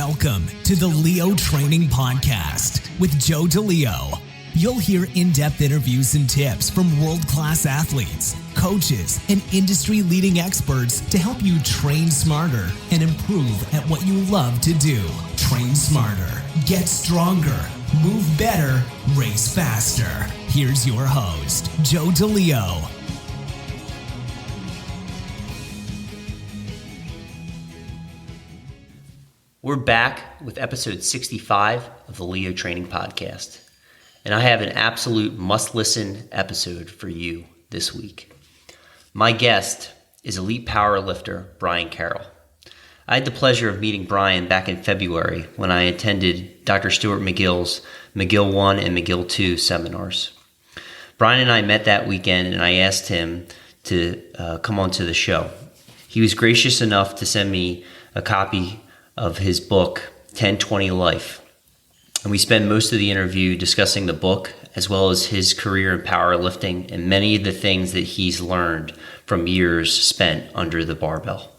Welcome to the Leo Training Podcast with Joe DeLeo. You'll hear in-depth interviews and tips from world-class athletes, coaches, and industry-leading experts to help you train smarter and improve at what you love to do. Train smarter, get stronger, move better, race faster. Here's your host, Joe DeLeo. We're back with episode 65 of the Leo Training Podcast, and I have an absolute must-listen episode for you this week. My guest is elite powerlifter Brian Carroll. I had the pleasure of meeting Brian back in February when I attended Dr. Stuart McGill's McGill 1 and McGill 2 seminars. Brian and I met that weekend, and I asked him to come onto the show. He was gracious enough to send me a copy of his book, 10-20 Life. And we spend most of the interview discussing the book, as well as his career in powerlifting and many of the things that he's learned from years spent under the barbell.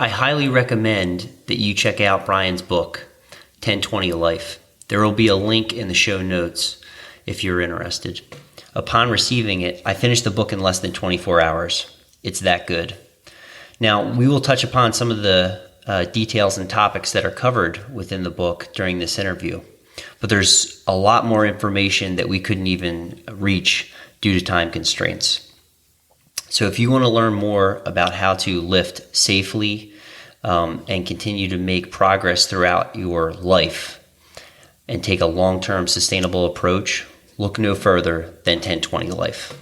I highly recommend that you check out Brian's book, 10-20 Life. There will be a link in the show notes if you're interested. Upon receiving it, I finished the book in less than 24 hours. It's that good. Now, we will touch upon some of the details and topics that are covered within the book during this interview. But there's a lot more information that we couldn't even reach due to time constraints. So if you want to learn more about how to lift safely and continue to make progress throughout your life and take a long-term sustainable approach, look no further than 10-20 Life.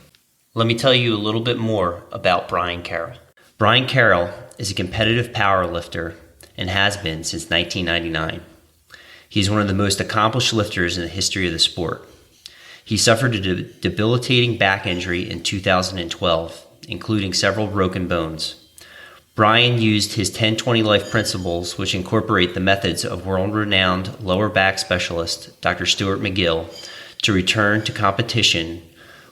Let me tell you a little bit more about Brian Carroll. Brian Carroll is a competitive powerlifter and has been since 1999. He's one of the most accomplished lifters in the history of the sport. He suffered a debilitating back injury in 2012, including several broken bones. Brian used his 10-20 Life principles, which incorporate the methods of world-renowned lower back specialist Dr. Stuart McGill, to return to competition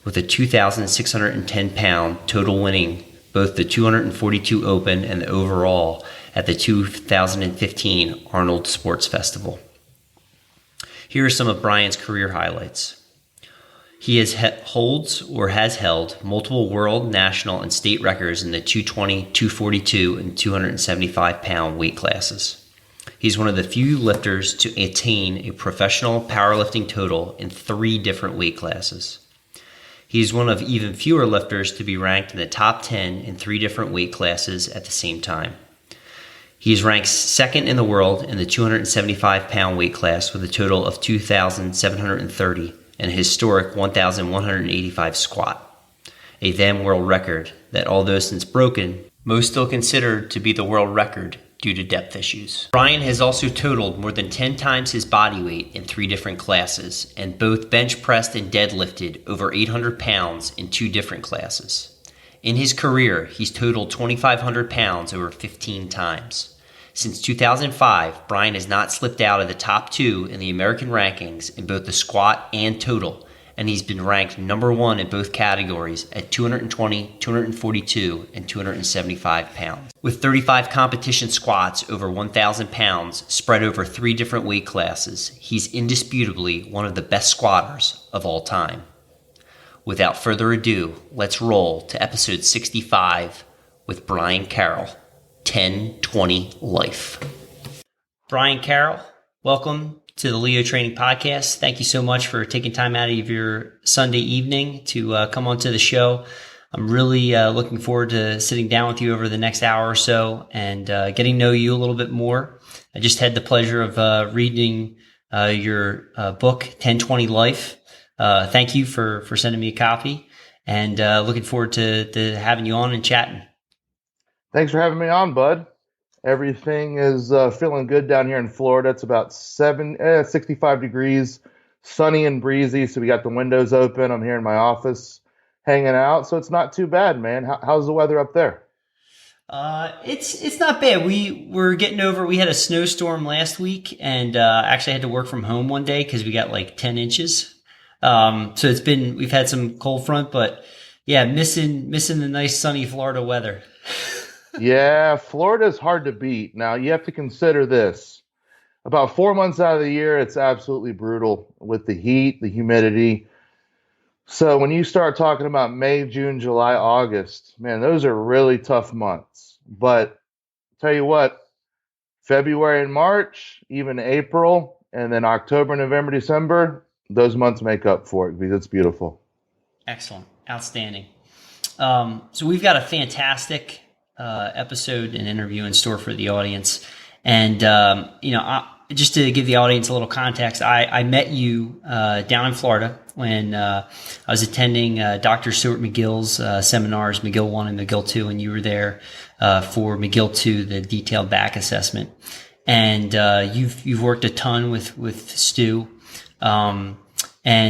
with a 2,610-pound total, winning both the 242 Open and the overall at the 2015 Arnold Sports Festival. Here are some of Brian's career highlights. He holds or has held multiple world, national, and state records in the 220, 242, and 275-pound weight classes. He's one of the few lifters to attain a professional powerlifting total in 3 different weight classes. He's one of even fewer lifters to be ranked in the top 10 in 3 different weight classes at the same time. He is ranked second in the world in the 275-pound weight class with a total of 2,730 and a historic 1,185 squat, a then world record that, although since broken, most still considered to be the world record due to depth issues. Brian has also totaled more than 10 times his body weight in 3 different classes, and both bench pressed and deadlifted over 800 pounds in 2 different classes. In his career, he's totaled 2,500 pounds over 15 times. Since 2005, Brian has not slipped out of the top 2 in the American rankings in both the squat and total, and he's been ranked number 1 in both categories at 220, 242, and 275 pounds. With 35 competition squats over 1,000 pounds spread over 3 different weight classes, he's indisputably one of the best squatters of all time. Without further ado, let's roll to episode 65 with Brian Carroll, 10-20 Life. Brian Carroll, welcome to the Leo Training Podcast. Thank you so much for taking time out of your Sunday evening to come onto the show. I'm really looking forward to sitting down with you over the next hour or so and getting to know you a little bit more. I just had the pleasure of reading your book, 10-20 Life. Thank you for sending me a copy, and looking forward to having you on and chatting. Thanks for having me on, bud. Everything is feeling good down here in Florida. It's about 65 degrees, sunny and breezy. So we got the windows open. I'm here in my office hanging out. So it's not too bad, man. How's the weather up there? It's not bad. We had a snowstorm last week, and actually had to work from home one day because we got like 10 inches. So we've had some cold front, but yeah, missing the nice sunny Florida weather. Yeah, Florida is hard to beat. Now, you have to consider this. about 4 months out of the year, it's absolutely brutal with the heat, the humidity. So when you start talking about May, June, July, August, man, those are really tough months. But tell you what, February and March, even April, and then October, November, December, those months make up for it because it's beautiful. Excellent. Outstanding. So we've got a fantastic episode and interview in store for the audience. And, just to give the audience a little context, I met you down in Florida when I was attending Dr. Stuart McGill's seminars, McGill 1 and McGill 2, and you were there for McGill 2, the detailed back assessment. And you've worked a ton with Stu. And,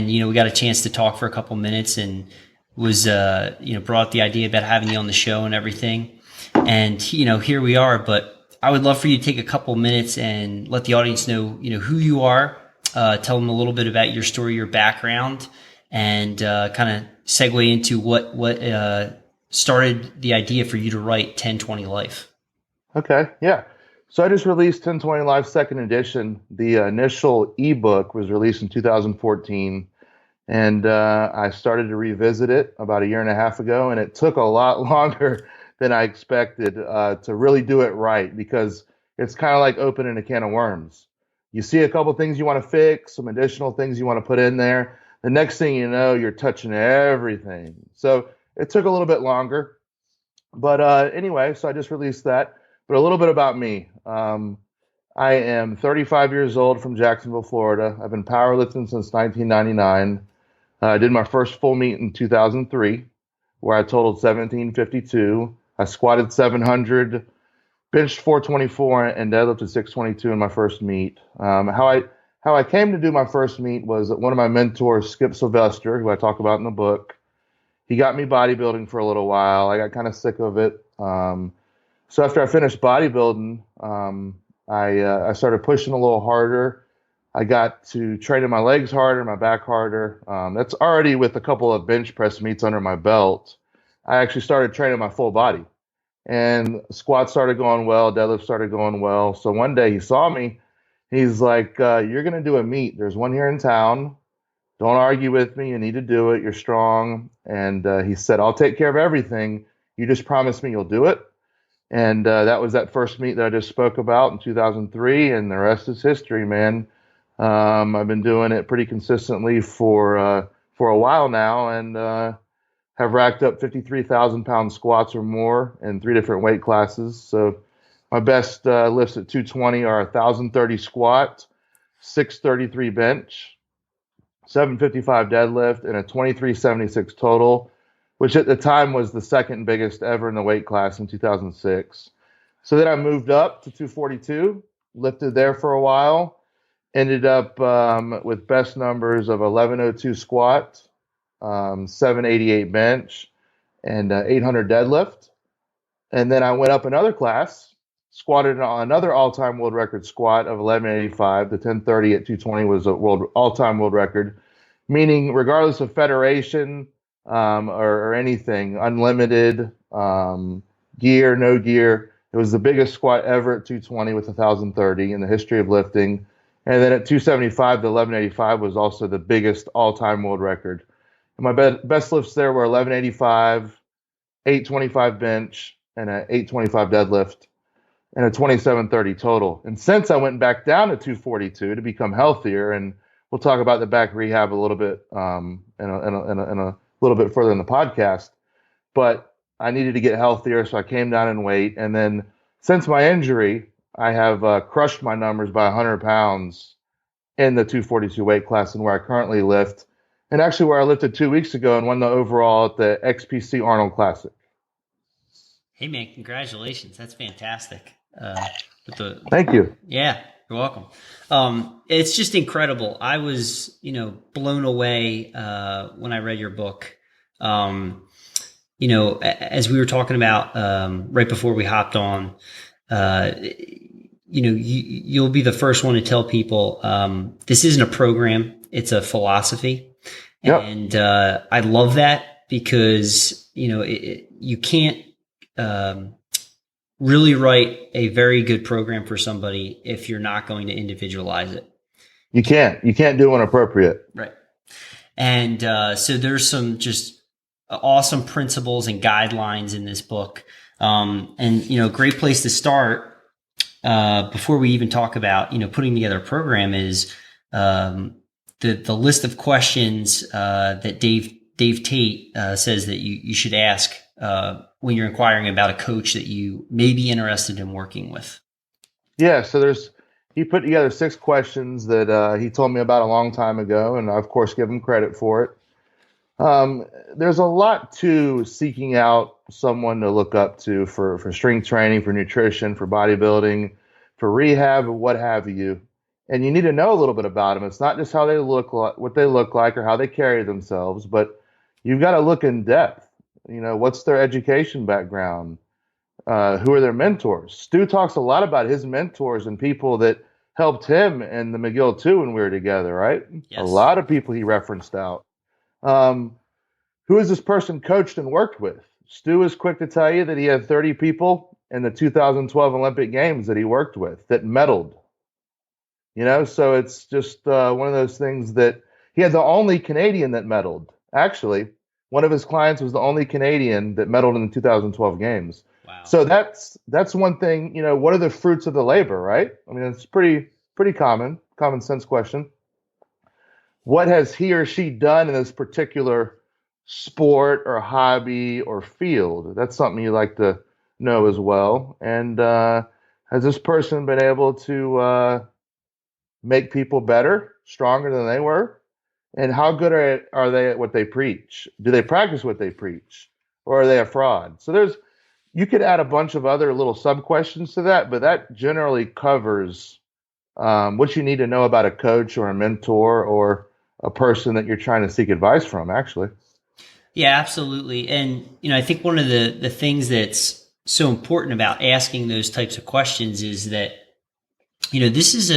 we got a chance to talk for a couple minutes and was, brought up the idea about having you on the show and everything. And, here we are, but I would love for you to take a couple minutes and let the audience know, who you are, tell them a little bit about your story, your background, and kind of segue into what started the idea for you to write 1020 Life. Okay, yeah. So I just released 1020 Life second edition. The initial ebook was released in 2014, and I started to revisit it about a year and a half ago, and it took a lot longer than I expected to really do it right, because it's kind of like opening a can of worms. You see a couple things you want to fix, some additional things you want to put in there. The next thing you know, you're touching everything. So it took a little bit longer. But anyway, so I just released that. But a little bit about me. I am 35 years old from Jacksonville, Florida. I've been powerlifting since 1999. I did my first full meet in 2003, where I totaled 1752. I squatted 700, benched 424, and deadlifted 622 in my first meet. How I came to do my first meet was one of my mentors, Skip Sylvester, who I talk about in the book. He got me bodybuilding for a little while. I got kind of sick of it. So after I finished bodybuilding, I started pushing a little harder. I got to training my legs harder, my back harder. That's already with a couple of bench press meets under my belt. I actually started training my full body, and squats started going well, deadlift started going well. So one day he saw me. He's like, you're going to do a meet. There's one here in town. Don't argue with me. You need to do it. You're strong. And he said, I'll take care of everything. You just promise me you'll do it. And that was that first meet that I just spoke about in 2003. And the rest is history, man. I've been doing it pretty consistently for a while now, and have racked up 53,000 pound squats or more in 3 different weight classes. So my best lifts at 220 are 1,030 squat, 633 bench, 755 deadlift, and a 2376 total, which at the time was the second biggest ever in the weight class in 2006. So then I moved up to 242, lifted there for a while, ended up with best numbers of 1102 squat, 788 bench, and 800 deadlift. And then I went up another class, squatted on another all-time world record squat of 1185. The 1030 at 220 was a all-time world record, meaning regardless of federation or anything, unlimited, gear, no gear, it was the biggest squat ever at 220 with 1030 in the history of lifting. And then at 275, the 1185 was also the biggest all-time world record. My best lifts there were 1185, 825 bench, and an 825 deadlift, and a 2730 total. And since I went back down to 242 to become healthier, and we'll talk about the back rehab a little bit in a little bit further in the podcast, but I needed to get healthier, so I came down in weight. And then since my injury, I have crushed my numbers by 100 pounds in the 242 weight class, and where I currently lift. And actually where I lifted 2 weeks ago and won the overall at the XPC Arnold Classic. Hey, man, congratulations. That's fantastic. Thank you. Yeah, you're welcome. It's just incredible. I was, blown away when I read your book. As we were talking about right before we hopped on, you'll be the first one to tell people this isn't a program. It's a philosophy. Yep. And I love that because, you can't really write a very good program for somebody if you're not going to individualize it. You can't do one appropriate. Right. And so there's some just awesome principles and guidelines in this book. And, great place to start before we even talk about, putting together a program is the list of questions that Dave Tate says that you should ask when you're inquiring about a coach that you may be interested in working with. Yeah, so he put together 6 questions that he told me about a long time ago, and I, of course, give him credit for it. There's a lot to seeking out someone to look up to for strength training, for nutrition, for bodybuilding, for rehab, what have you. And you need to know a little bit about them. It's not just how they look like, what they look like, or how they carry themselves, but you've got to look in depth. What's their education background? Who are their mentors? Stu talks a lot about his mentors and people that helped him in the McGill 2 when we were together, right? Yes. A lot of people he referenced out. Who has this person coached and worked with? Stu is quick to tell you that he had 30 people in the 2012 Olympic Games that he worked with that medaled. So it's just one of those things that he had the only Canadian that medaled. Actually, one of his clients was the only Canadian that medaled in the 2012 Games. Wow. So that's one thing. What are the fruits of the labor, right? I mean, it's pretty common sense question. What has he or she done in this particular sport or hobby or field? That's something you like to know as well. And has this person been able to make people better, stronger than they were? And how good are they at what they preach? Do they practice what they preach? Or are they a fraud? So you could add a bunch of other little sub-questions to that, but that generally covers what you need to know about a coach or a mentor or a person that you're trying to seek advice from, actually. Yeah, absolutely. And, I think one of the things that's so important about asking those types of questions is that, this is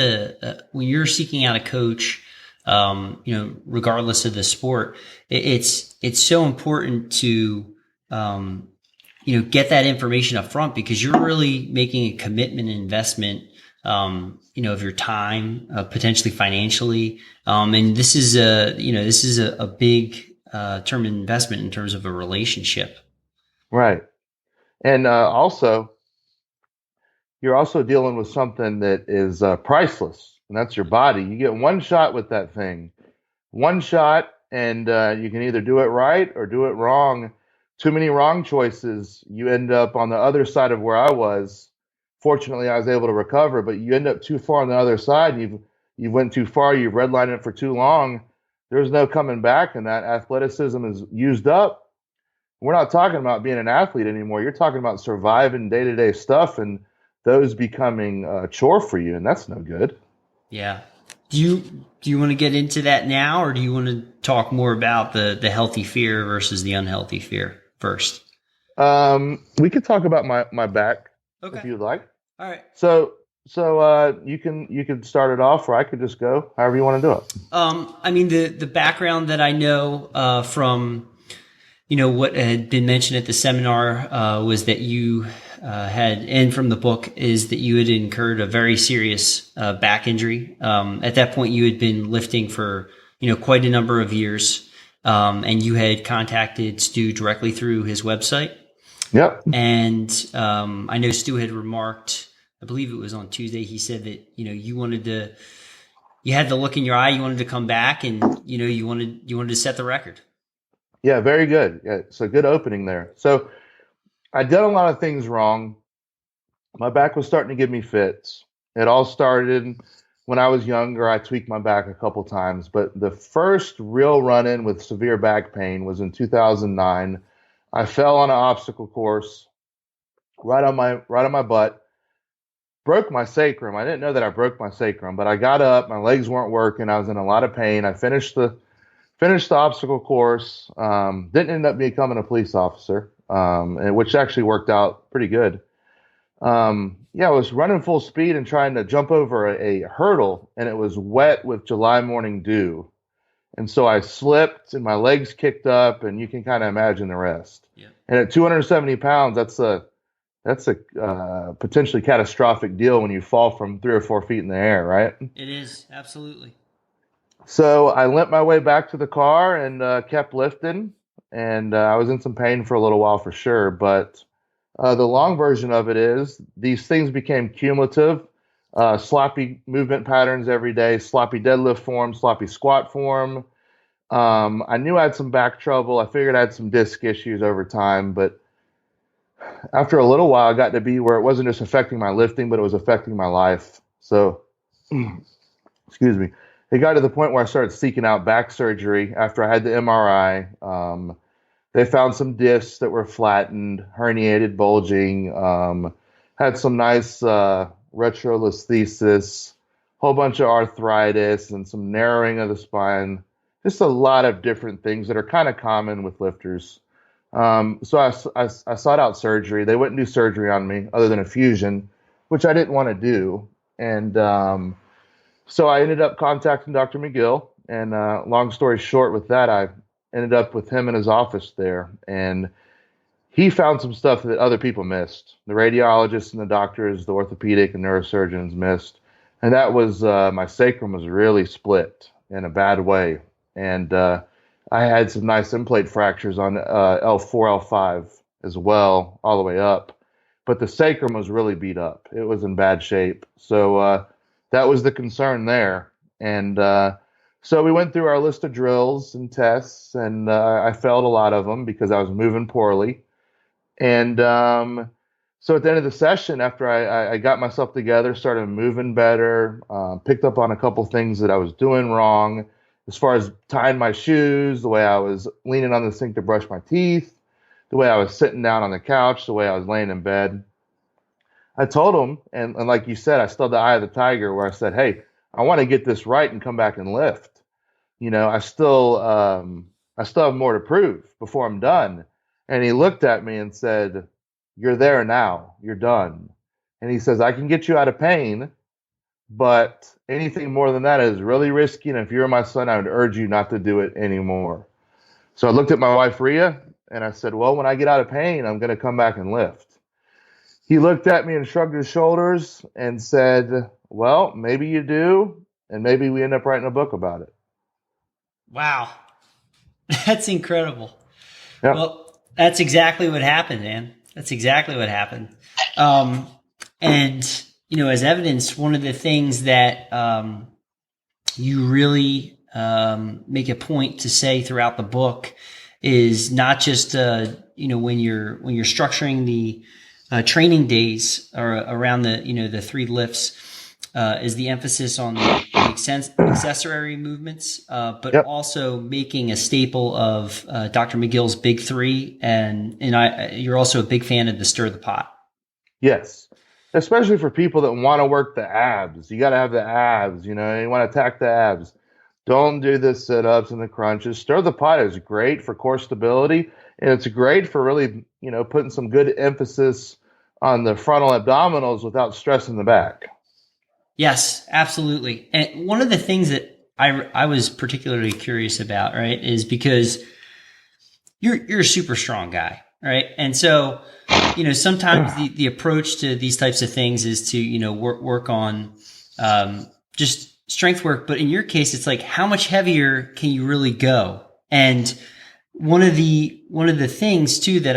when you're seeking out a coach, regardless of the sport, it's so important to, get that information up front, because you're really making a commitment and investment, of your time, potentially financially. And this is a big term investment in terms of a relationship. Right. And also, you're also dealing with something that is priceless, and that's your body. You get one shot with that thing. One shot, and you can either do it right or do it wrong. Too many wrong choices, you end up on the other side of where I was. Fortunately, I was able to recover, but you end up too far on the other side. You went too far. You've redlined it for too long. There's no coming back, and that athleticism is used up. We're not talking about being an athlete anymore. You're talking about surviving day-to-day stuff and those becoming a chore for you, and that's no good. Yeah. Do you want to get into that now, or do you want to talk more about the healthy fear versus the unhealthy fear first? We could talk about my back, okay, if you'd like. All right. So you can start it off, or I could just go, however you want to do it. I mean, the background that I know from what had been mentioned at the seminar was that you had, and from the book, is that you had incurred a very serious back injury. At that point, you had been lifting for quite a number of years, and you had contacted Stu directly through his website. Yep. And I know Stu had remarked, I believe it was on Tuesday, he said that you had the look in your eye, you wanted to come back, and you wanted to set the record. Yeah, very good. Yeah, it's a good opening there. So I'd done a lot of things wrong. My back was starting to give me fits. It all started when I was younger. I tweaked my back a couple times, but the first real run-in with severe back pain was in 2009. I fell on an obstacle course right on my butt, broke my sacrum. I didn't know that I broke my sacrum, but I got up, my legs weren't working. I was in a lot of pain. I finished the obstacle course. Didn't end up becoming a police officer, which actually worked out pretty good. I was running full speed and trying to jump over a hurdle, and it was wet with July morning dew. And so I slipped and my legs kicked up, and you can kind of imagine the rest. Yeah. And at 270 pounds, that's a that's a potentially catastrophic deal when you fall from 3 or 4 feet in the air, right? It is, absolutely. So I limped my way back to the car and kept lifting, and I was in some pain for a little while for sure. But the long version of it is these things became cumulative, sloppy movement patterns every day, sloppy deadlift form, sloppy squat form. I knew I had some back trouble. I figured I had some disc issues over time, but after a little while, I got to be where it wasn't just affecting my lifting, but it was affecting my life. So, excuse me. It got to the point where I started seeking out back surgery after I had the MRI. They found some discs that were flattened, herniated, bulging, had some nice retrolesthesis, whole bunch of arthritis, and some narrowing of the spine. Just a lot of different things that are kind of common with lifters. So I sought out surgery. They wouldn't do surgery on me other than a fusion, which I didn't want to do. And so I ended up contacting Dr. McGill. And long story short with that, I ended up with him in his office there. And he found some stuff that other people missed. The radiologists and the doctors, the orthopedic and neurosurgeons missed. And that was my sacrum was really split in a bad way. And I had some nice in-plate fractures on L4, L5 as well, all the way up. But the sacrum was really beat up. It was in bad shape. So that was the concern there. And so we went through our list of drills and tests, and I failed a lot of them because I was moving poorly. And so at the end of the session, after I got myself together, started moving better, picked up on a couple things that I was doing wrong, as far as tying my shoes, the way I was leaning on the sink to brush my teeth, the way I was sitting down on the couch, the way I was laying in bed. I told him, and like you said, I still had the eye of the tiger where I said, hey, I want to get this right and come back and lift. You know, I still have more to prove before I'm done. And he looked at me and said, you're there now. You're done. And he says, I can get you out of pain, but anything more than that is really risky. And if you're my son, I would urge you not to do it anymore. So I looked at my wife, Rhea, and I said, well, when I get out of pain, I'm going to come back and lift. He looked at me and shrugged his shoulders and said, well, maybe you do. And maybe we end up writing a book about it. Wow. That's incredible. Yep. Well, that's exactly what happened, man. That's exactly what happened. And, you know, as evidence, one of the things that you really make a point to say throughout the book is not just, you know, when you're structuring the training days or around the, you know, the 3 lifts, is the emphasis on the accessory movements, but Yep. also making a staple of Dr. McGill's Big 3. And you're also a big fan of the stir the pot. Yes. Especially for people that want to work the abs. You got to have the abs, you know, you want to attack the abs. Don't do the sit-ups and the crunches. Stir the pot is great for core stability, and it's great for really, you know, putting some good emphasis on the frontal abdominals without stressing the back. Yes, absolutely. And one of the things that I was particularly curious about, right, is because you're a super strong guy, right? And so, you know, sometimes the approach to these types of things is to, you know, work on just strength work. But in your case, it's like, how much heavier can you really go? And one of the things too that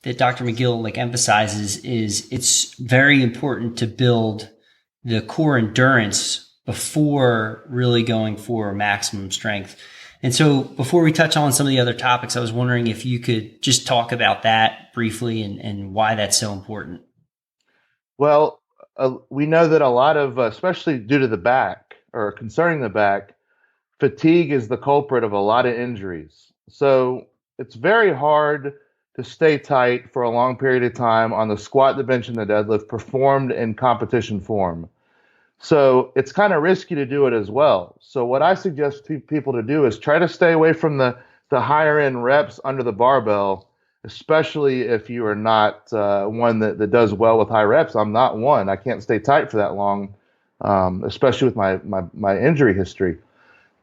that Dr. McGill like emphasizes is it's very important to build the core endurance before really going for maximum strength. And so before we touch on some of the other topics, I was wondering if you could just talk about that briefly and why that's so important. Well, we know that a lot of, especially due to the back or concerning the back, fatigue is the culprit of a lot of injuries. So it's very hard to stay tight for a long period of time on the squat, the bench, and the deadlift performed in competition form. So it's kind of risky to do it as well. So what I suggest to people to do is try to stay away from the higher end reps under the barbell, especially if you are not one that does well with high reps. I'm not one. I can't stay tight for that long, especially with my injury history.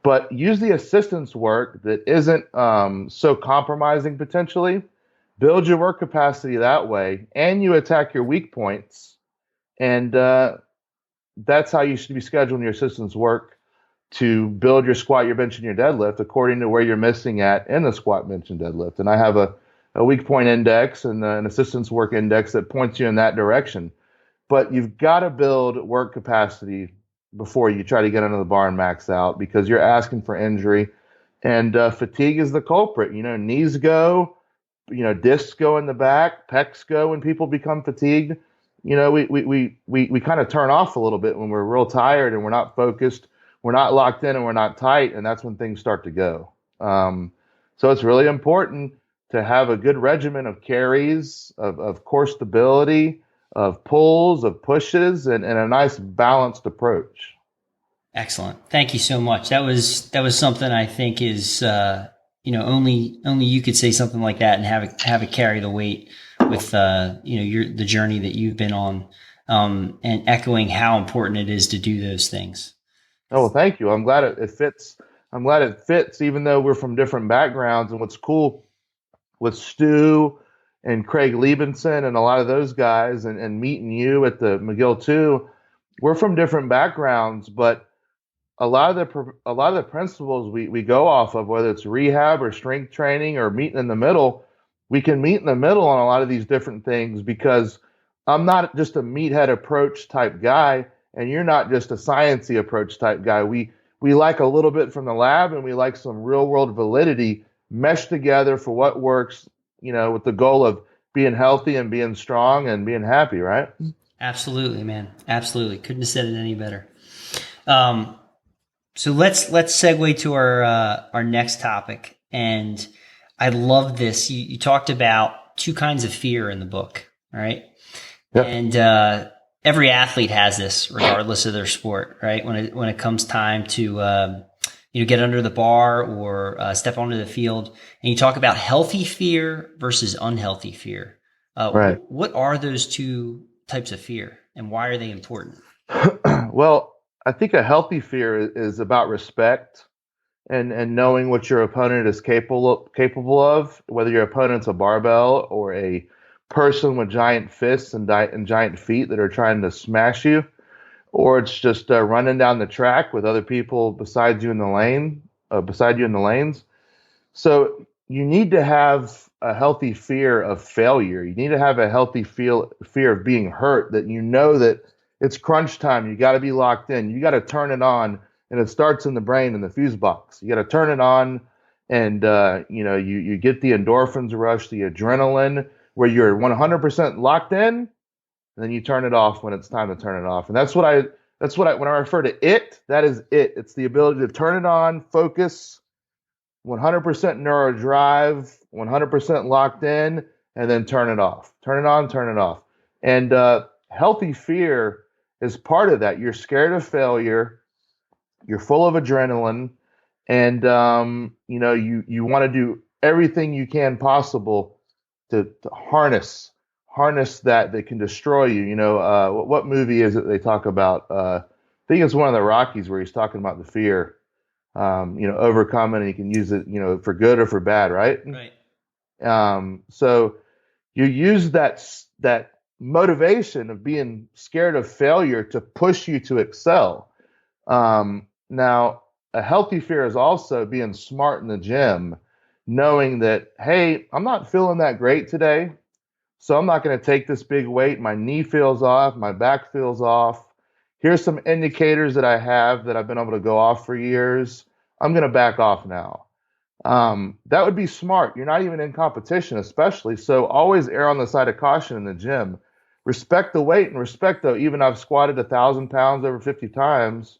But use the assistance work that isn't so compromising potentially, build your work capacity that way, and you attack your weak points. And that's how you should be scheduling your assistance work to build your squat, your bench, and your deadlift according to where you're missing at in the squat, bench, and deadlift. And I have a weak point index and an assistance work index that points you in that direction. But you've got to build work capacity before you try to get under the bar and max out, because you're asking for injury. And fatigue is the culprit. Knees go, discs go in the back, pecs go when people become fatigued. We kind of turn off a little bit when we're real tired and we're not focused, we're not locked in, and we're not tight, and that's when things start to go. So it's really important to have a good regimen of carries, of core stability, of pulls, of pushes, and a nice balanced approach. Excellent. Thank you so much. That was something I think is, only you could say something like that and have it carry the weight with, the journey that you've been on, and echoing how important it is to do those things. Oh, well, thank you. I'm glad it fits. I'm glad it fits, even though we're from different backgrounds. And what's cool with Stu and Craig Liebenson and a lot of those guys, and meeting you at the McGill too, we're from different backgrounds, but a lot of the principles we go off of, whether it's rehab or strength training or meeting in the middle, we can meet in the middle on a lot of these different things, because I'm not just a meathead approach type guy, and you're not just a sciencey approach type guy. We like a little bit from the lab, and we like some real world validity meshed together for what works, with the goal of being healthy and being strong and being happy, right? Absolutely, man. Absolutely. Couldn't have said it any better. So let's segue to our next topic. And I love this. You talked about two kinds of fear in the book, right? Yep. And every athlete has this, regardless of their sport, right? When it comes time to get under the bar or step onto the field, and you talk about healthy fear versus unhealthy fear. Right. What are those two types of fear, and why are they important? Well, I think a healthy fear is about respect and knowing what your opponent is capable of, whether your opponent's a barbell or a person with giant fists and giant feet that are trying to smash you, or it's just running down the track with other people beside you in the lanes. So you need to have a healthy fear of failure. You need to have a healthy fear of being hurt, that that it's crunch time. You got to be locked in. You got to turn it on, and it starts in the brain, in the fuse box. You got to turn it on, and you get the endorphins rush, the adrenaline, where you're 100% locked in, and then you turn it off when it's time to turn it off. And that's what I when I refer to it, that is it. It's the ability to turn it on, focus, 100% neuro drive, 100% locked in, and then turn it off. Turn it on, turn it off. And healthy fear is part of that. You're scared of failure. You're full of adrenaline, and you want to do everything you can possible to harness that can destroy you. What movie is it they talk about? I think it's one of the Rockies where he's talking about the fear, overcoming, and you can use it, for good or for bad, right? Right. So you use that motivation of being scared of failure to push you to excel. Now, a healthy fear is also being smart in the gym, knowing that, hey, I'm not feeling that great today, so I'm not going to take this big weight. My knee feels off. My back feels off. Here's some indicators that I have that I've been able to go off for years. I'm going to back off now. That would be smart. You're not even in competition, especially. So always err on the side of caution in the gym. Respect the weight, and respect, though, even I've squatted 1,000 pounds over 50 times.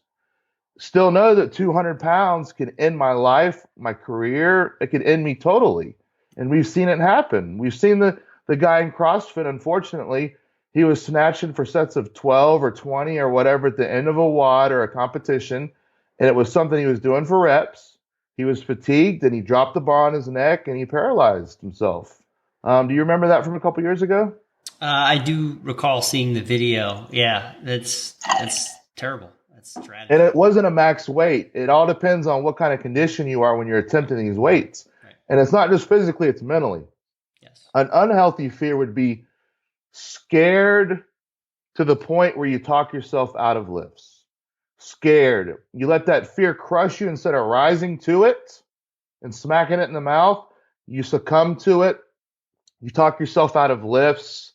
Still know that 200 pounds can end my life, my career. It could end me totally. And we've seen it happen. We've seen the guy in CrossFit, unfortunately, he was snatching for sets of 12 or 20 or whatever at the end of a WOD or a competition. And it was something he was doing for reps. He was fatigued, and he dropped the bar on his neck, and he paralyzed himself. Do you remember that from a couple years ago? I do recall seeing the video. Yeah, that's terrible. That's tragic. And it wasn't a max weight. It all depends on what kind of condition you are when you're attempting these weights. Right. And it's not just physically, it's mentally. Yes. An unhealthy fear would be scared to the point where you talk yourself out of lifts. Scared. You let that fear crush you instead of rising to it and smacking it in the mouth. You succumb to it. You talk yourself out of lifts.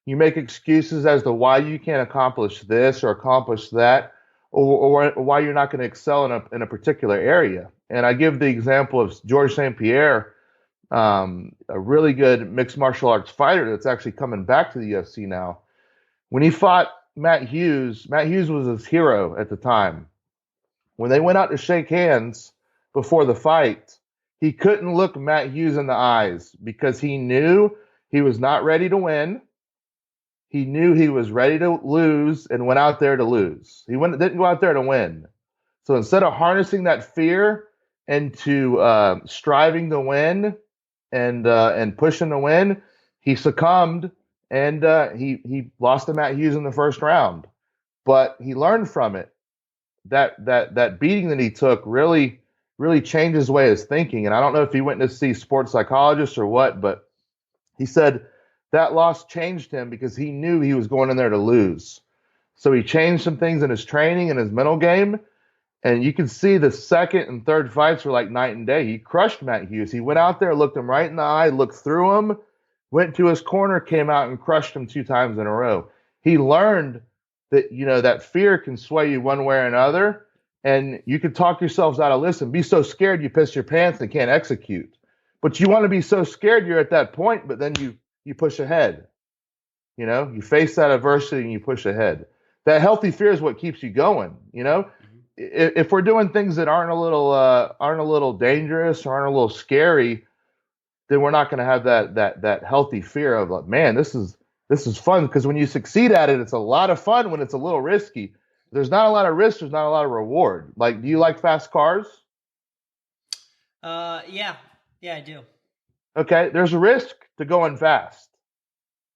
You make excuses as to why you can't accomplish this or accomplish that, or why you're not going to excel in a particular area. And I give the example of Georges St-Pierre, a really good mixed martial arts fighter that's actually coming back to the UFC now. When he fought Matt Hughes was his hero at the time. When they went out to shake hands before the fight, he couldn't look Matt Hughes in the eyes because he knew he was not ready to win. He knew he was ready to lose and went out there to lose. Didn't go out there to win. So instead of harnessing that fear into striving to win and pushing to win, he succumbed and he lost to Matt Hughes in the first round. But he learned from it. That beating that he took really changed his way of thinking. And I don't know if he went to see sports psychologists or what, but he said that loss changed him because he knew he was going in there to lose. So he changed some things in his training and his mental game. And you can see the second and third fights were like night and day. He crushed Matt Hughes. He went out there, looked him right in the eye, looked through him, went to his corner, came out and crushed him 2 times in a row. He learned that, that fear can sway you one way or another. And you can talk yourselves out of listen, be so scared you piss your pants and can't execute. But you want to be so scared you're at that point, but then you push ahead. You face that adversity and you push ahead. That healthy fear is what keeps you going. If we're doing things that aren't a little dangerous or aren't a little scary, then we're not going to have that healthy fear of like, man, this is fun. Because when you succeed at it, it's a lot of fun. When it's a little risky, there's not a lot of risk. There's not a lot of reward. Like, do you like fast cars? Yeah, I do. Okay, there's a risk to going fast.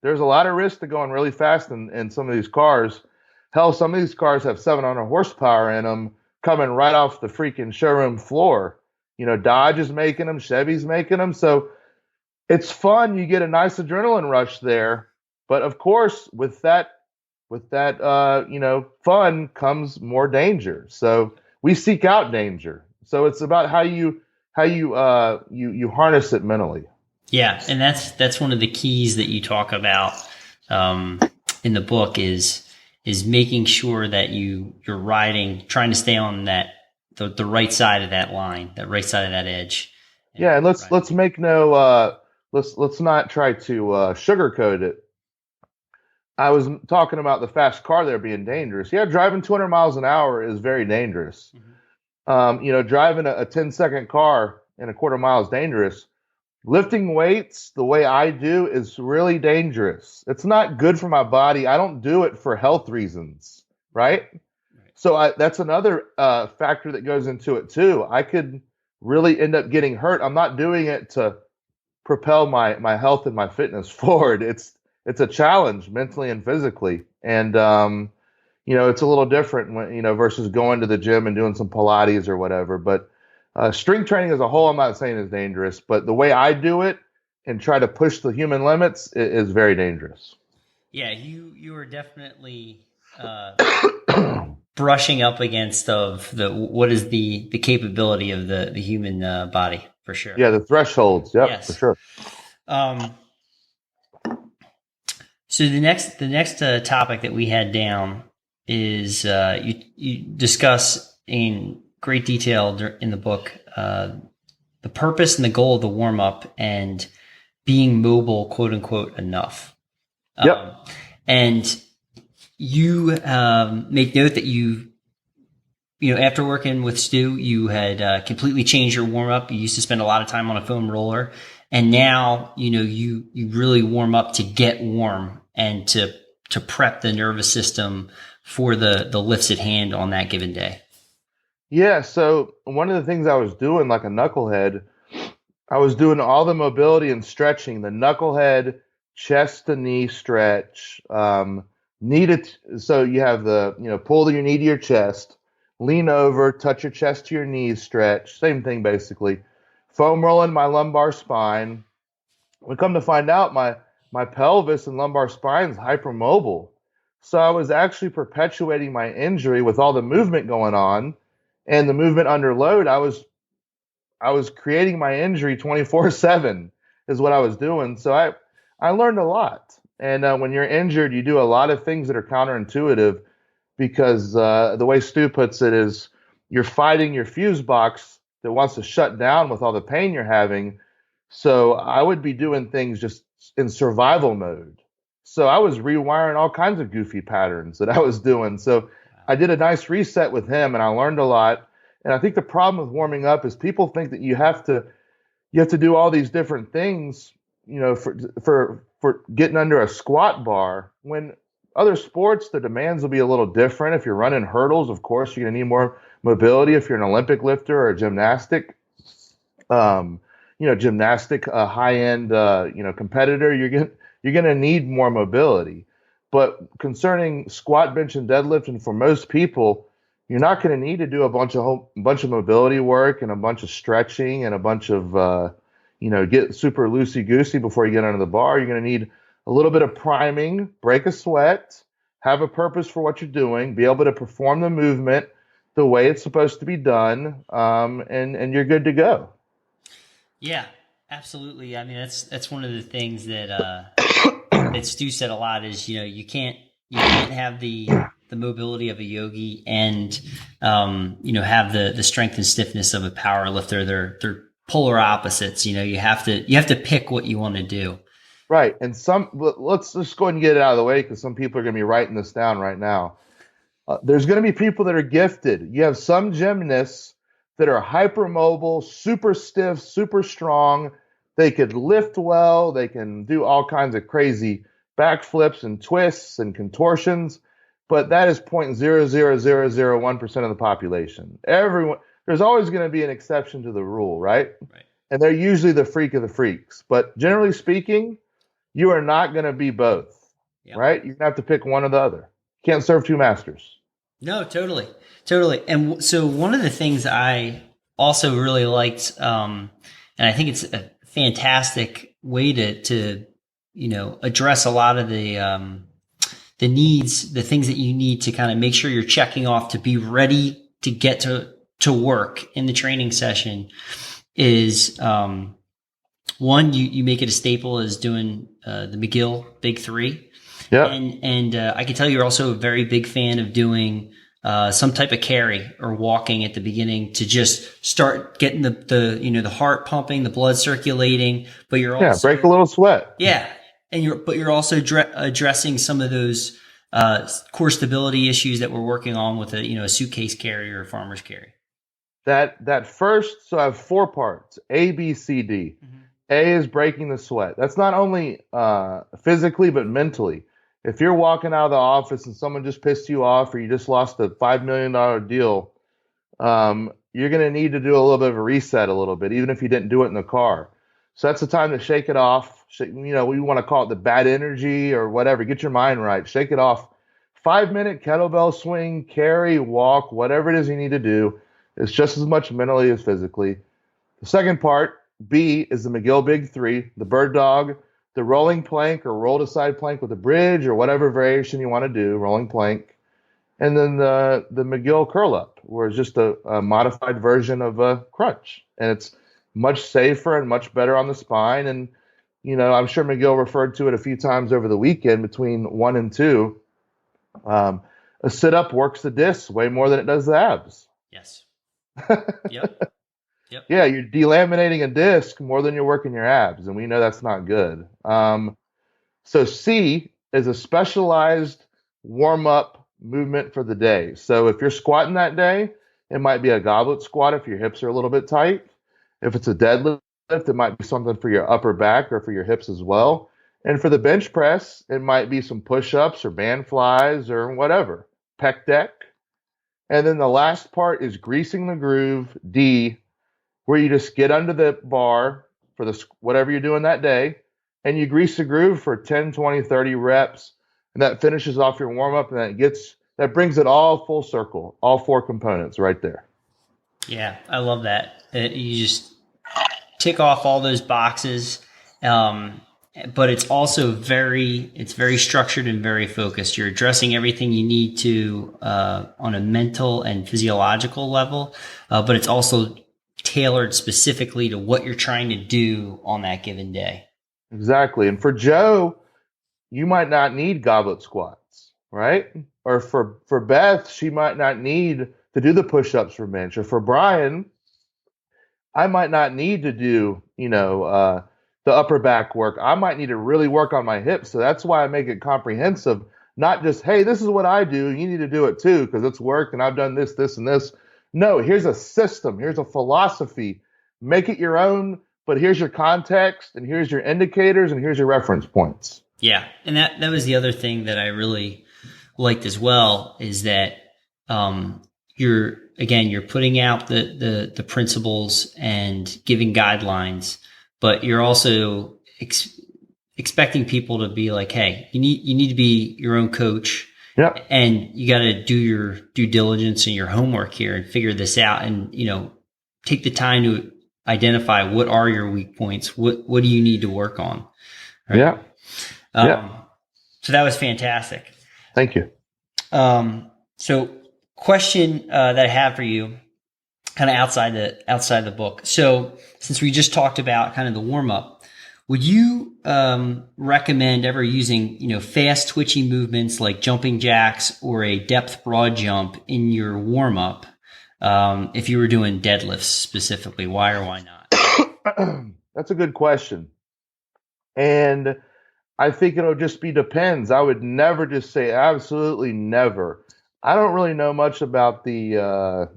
There's a lot of risk to going really fast in some of these cars. Hell, some of these cars have 700 horsepower in them coming right off the freaking showroom floor. Dodge is making them, Chevy's making them. So it's fun. You get a nice adrenaline rush there. But of course, with that fun comes more danger. So we seek out danger. So it's about how you harness it mentally. Yeah, and that's one of the keys that you talk about in the book is making sure that you're riding, trying to stay on the right side of that line, that right side of that edge. Yeah, and let's make no let's not try to sugarcoat it. I was talking about the fast car there being dangerous. Yeah, driving 200 miles an hour is very dangerous. Mm-hmm. Driving a 10-second car in a quarter mile is dangerous. Lifting weights the way I do is really dangerous. It's not good for my body. I don't do it for health reasons, right? So that's another factor that goes into it too. I could really end up getting hurt. I'm not doing it to propel my health and my fitness forward. It's a challenge mentally and physically. And, it's a little different when, versus going to the gym and doing some Pilates or whatever. But strength training as a whole, I'm not saying is dangerous, but the way I do it and try to push the human limits is very dangerous. Yeah, you are definitely brushing up against what is the capability of the human body for sure. Yeah, the thresholds. Yep, yes. For sure. So the next topic that we had down is you discuss in great detail in the book the purpose and the goal of the warm up and being mobile, quote unquote, enough. Yep. And you make note that you after working with Stu, you had completely changed your warm up. You used to spend a lot of time on a foam roller, and now you really warm up to get warm and to prep the nervous system for the lifts at hand on that given day. Yeah. So one of the things I was doing, like a knucklehead, I was doing all the mobility and stretching, the knucklehead, chest to knee stretch, so you have the, pull your knee to your chest, lean over, touch your chest to your knees, stretch, same thing basically. Foam rolling my lumbar spine, We come to find out my pelvis and lumbar spine is hypermobile. So I was actually perpetuating my injury with all the movement going on and the movement under load. I was creating my injury 24/7 is what I was doing. So I learned a lot. And when you're injured, you do a lot of things that are counterintuitive because the way Stu puts it is you're fighting your fuse box that wants to shut down with all the pain you're having. So I would be doing things just in survival mode. So I was rewiring all kinds of goofy patterns that I was doing. So I did a nice reset with him and I learned a lot. And I think the problem with warming up is people think that you have to do all these different things, for getting under a squat bar. When other sports, the demands will be a little different. If you're running hurdles, of course, you're going to need more mobility. If you're an Olympic lifter or a gymnastic high-end, competitor, you're going to need more mobility. But concerning squat, bench, and deadlift, and for most people, you're not going to need to do a bunch of mobility work and a bunch of stretching and a bunch of get super loosey goosey before you get under the bar. You're going to need a little bit of priming, break a sweat, have a purpose for what you're doing, be able to perform the movement the way it's supposed to be done, and you're good to go. Yeah, absolutely. I mean, that's one of the things that that Stu said a lot is, you can't have the mobility of a yogi and have the strength and stiffness of a power lifter. They're polar opposites. You have to pick what you want to do. Right. And let's just go ahead and get it out of the way because some people are going to be writing this down right now. There's going to be people that are gifted. You have some gymnasts that are hypermobile, super stiff, super strong. They could lift well. They can do all kinds of crazy backflips and twists and contortions. But that is 0.00001% of the population. There's always going to be an exception to the rule, right? Right. And they're usually the freak of the freaks. But generally speaking, you are not going to be both, right? You're going to have to pick one or the other. Can't serve two masters. No, totally. And so one of the things I also really liked, and I think it's a fantastic way to address a lot of the needs, the things that you need to kind of make sure you're checking off to be ready to get to work in the training session is, one, you make it a staple as doing the McGill Big Three. Yeah. And I can tell you're also a very big fan of doing some type of carry or walking at the beginning to just start getting the heart pumping, the blood circulating, but you're also break a little sweat. Yeah. And you're also addressing some of those core stability issues that we're working on with a suitcase carry or a farmer's carry. That first, so I have 4 parts, A, B, C, D. Mm-hmm. A is breaking the sweat. That's not only physically, but mentally. If you're walking out of the office and someone just pissed you off or you just lost a $5 million deal, you're going to need to do a little bit of a reset a little bit, even if you didn't do it in the car. So that's the time to shake it off. We want to call it the bad energy or whatever. Get your mind right. Shake it off. 5-minute kettlebell swing, carry, walk, whatever it is you need to do. It's just as much mentally as physically. The second part, B, is the McGill Big Three, the bird dog, the rolling plank or roll to side plank with a bridge or whatever variation you want to do, rolling plank. And then the McGill curl up, where it's just a modified version of a crunch. And it's much safer and much better on the spine. And, I'm sure McGill referred to it a few times over the weekend between 1 and 2. A sit-up works the discs way more than it does the abs. Yes. Yep. Yeah, you're delaminating a disc more than you're working your abs, and we know that's not good. So C is a specialized warm-up movement for the day. So if you're squatting that day, it might be a goblet squat if your hips are a little bit tight. If it's a deadlift, it might be something for your upper back or for your hips as well. And for the bench press, it might be some push-ups or band flies or whatever, pec deck. And then the last part is greasing the groove, D, where you just get under the bar for whatever you're doing that day, and you grease the groove for 10, 20, 30 reps, and that finishes off your warm-up, and that brings it all full circle, all 4 components right there. Yeah, I love that. You just tick off all those boxes, But it's also very structured and very focused. You're addressing everything you need to on a mental and physiological level, but it's also tailored specifically to what you're trying to do on that given day. Exactly. And for Joe, you might not need goblet squats, right? Or for Beth, she might not need to do the push-ups for bench. Or for Brian, I might not need to do, the upper back work. I might need to really work on my hips. So that's why I make it comprehensive, not just, hey, this is what I do. You need to do it too, because it's worked and I've done this, this, and this. No, here's a system. Here's a philosophy. Make it your own, but here's your context and here's your indicators and here's your reference points. Yeah. And that was the other thing that I really liked as well, is that you're putting out the principles and giving guidelines, but you're also expecting people to be like, hey, you need to be your own coach. Yeah. And you got to do your due diligence and your homework here and figure this out, and take the time to identify what are your weak points, what do you need to work on. Right? Yeah. So that was fantastic. Thank you. So question that I have for you, kind of outside the book. So since we just talked about kind of the warm up, would you recommend ever using fast twitchy movements like jumping jacks or a depth broad jump in your warm up if you were doing deadlifts specifically? Why or why not? That's a good question. And I think it'll just be depends. I would never just say absolutely never. I don't really know much about the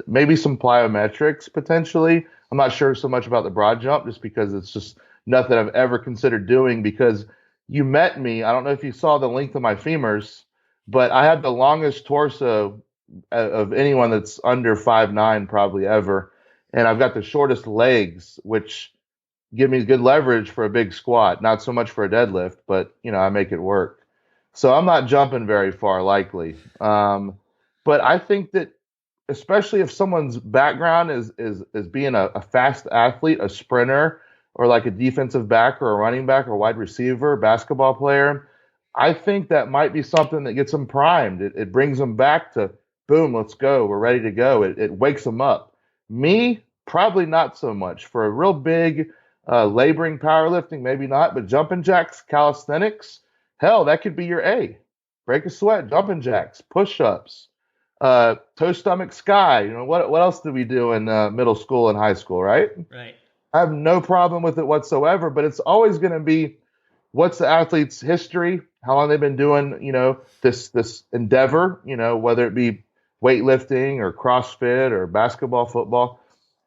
maybe some plyometrics potentially. I'm not sure so much about the broad jump just because it's just nothing I've ever considered doing, because you met me. I don't know if you saw the length of my femurs, but I have the longest torso of anyone that's under 5'9" probably ever. And I've got the shortest legs, which give me good leverage for a big squat, not so much for a deadlift, but I make it work. So I'm not jumping very far likely. But I think that especially if someone's background is being a fast athlete, a sprinter, or like a defensive back or a running back or wide receiver, basketball player, I think that might be something that gets them primed. It brings them back to, boom, let's go. We're ready to go. It wakes them up. Me, probably not so much. For a real big laboring powerlifting, maybe not, but jumping jacks, calisthenics, hell, that could be your A. Break a sweat, jumping jacks, push-ups, toe stomach sky. What else did we do in middle school and high school, right? Right. I have no problem with it whatsoever, but it's always going to be, what's the athlete's history? How long they've been doing, this endeavor, whether it be weightlifting or CrossFit or basketball, football.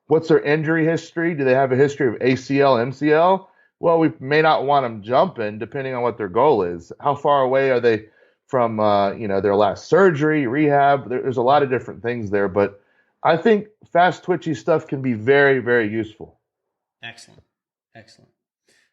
What's their injury history? Do they have a history of ACL, MCL? Well, we may not want them jumping depending on what their goal is. How far away are they from, their last surgery, rehab? There's a lot of different things there, but I think fast twitchy stuff can be very, very useful. Excellent.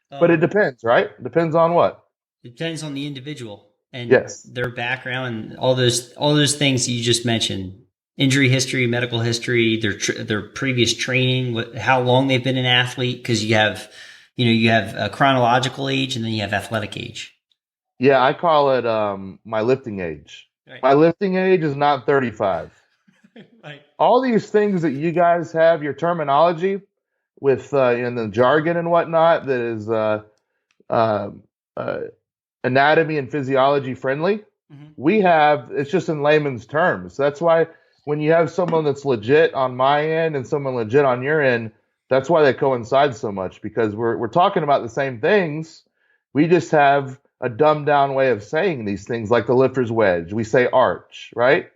But it depends, right? Depends on what? It depends on the individual and yes, their background and all those things you just mentioned: injury history, medical history, their previous training, how long they've been an athlete. Because you have a chronological age and then you have athletic age. Yeah, I call it my lifting age. Right. My lifting age is not 35. Right. All these things that you guys have, your terminology with in the jargon and whatnot, that is anatomy and physiology friendly. Mm-hmm. We have, it's just in layman's terms. That's why when you have someone that's legit on my end and someone legit on your end, that's why they coincide so much, because we're talking about the same things. We just have a dumbed down way of saying these things, like the lifter's wedge. We say arch, right?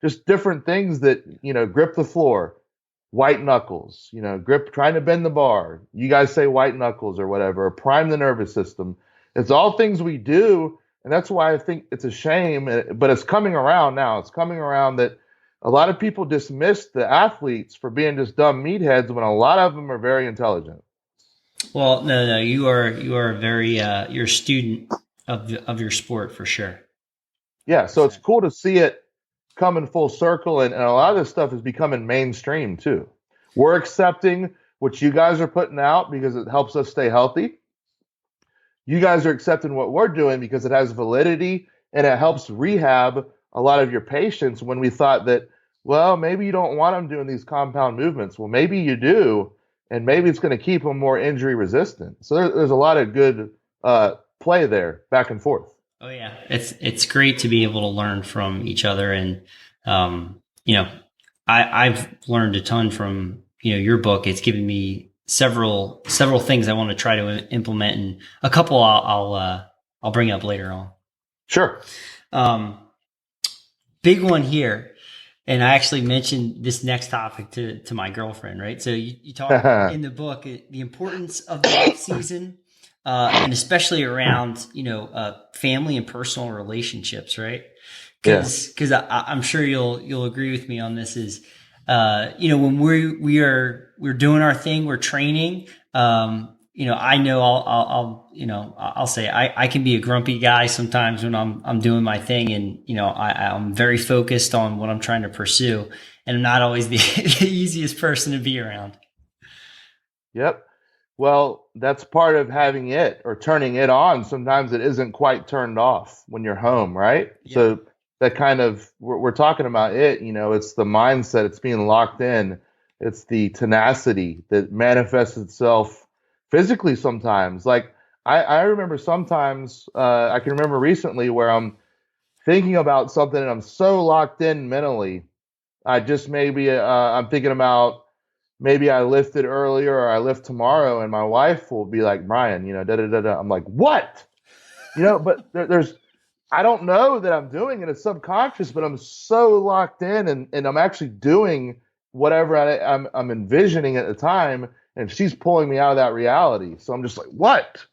Just different things that, grip the floor, white knuckles, grip, trying to bend the bar. You guys say white knuckles or whatever, or prime the nervous system. It's all things we do. And that's why I think it's a shame, but it's coming around now. It's coming around that a lot of people dismiss the athletes for being just dumb meatheads when a lot of them are very intelligent. Well, no, you are very, you're a student of your sport for sure. Yeah. So it's cool to see it coming full circle. And a lot of this stuff is becoming mainstream too. We're accepting what you guys are putting out because it helps us stay healthy. You guys are accepting what we're doing because it has validity and it helps rehab a lot of your patients when we thought that, well, maybe you don't want them doing these compound movements. Well, maybe you do, and maybe it's going to keep them more injury resistant. So there's a lot of good play there, back and forth. Oh yeah, it's great to be able to learn from each other, and I've learned a ton from your book. It's given me several things I want to try to implement, and a couple I'll bring up later on. Sure. Big one here. And I actually mentioned this next topic to my girlfriend, right? So you talk in the book, the importance of the off season, and especially around, family and personal relationships, right? Cause I'm sure you'll agree with me on this is, when we're doing our thing, we're training, I know I'll say I can be a grumpy guy sometimes when I'm doing my thing, and I'm very focused on what I'm trying to pursue, and I'm not always the easiest person to be around. Yep. Well, that's part of having it or turning it on. Sometimes it isn't quite turned off when you're home, right? Yeah. So that kind of we're talking about it. It's the mindset. It's being locked in. It's the tenacity that manifests itself physically sometimes. Like I remember sometimes, I can remember recently where I'm thinking about something and I'm so locked in mentally. I just I'm thinking about maybe I lifted earlier or I lift tomorrow, and my wife will be like, Brian, da da da da. I'm like, what? But there's, I don't know that I'm doing it. It's subconscious, but I'm so locked in, and I'm actually doing whatever I'm envisioning at the time. And she's pulling me out of that reality. So I'm just like, what?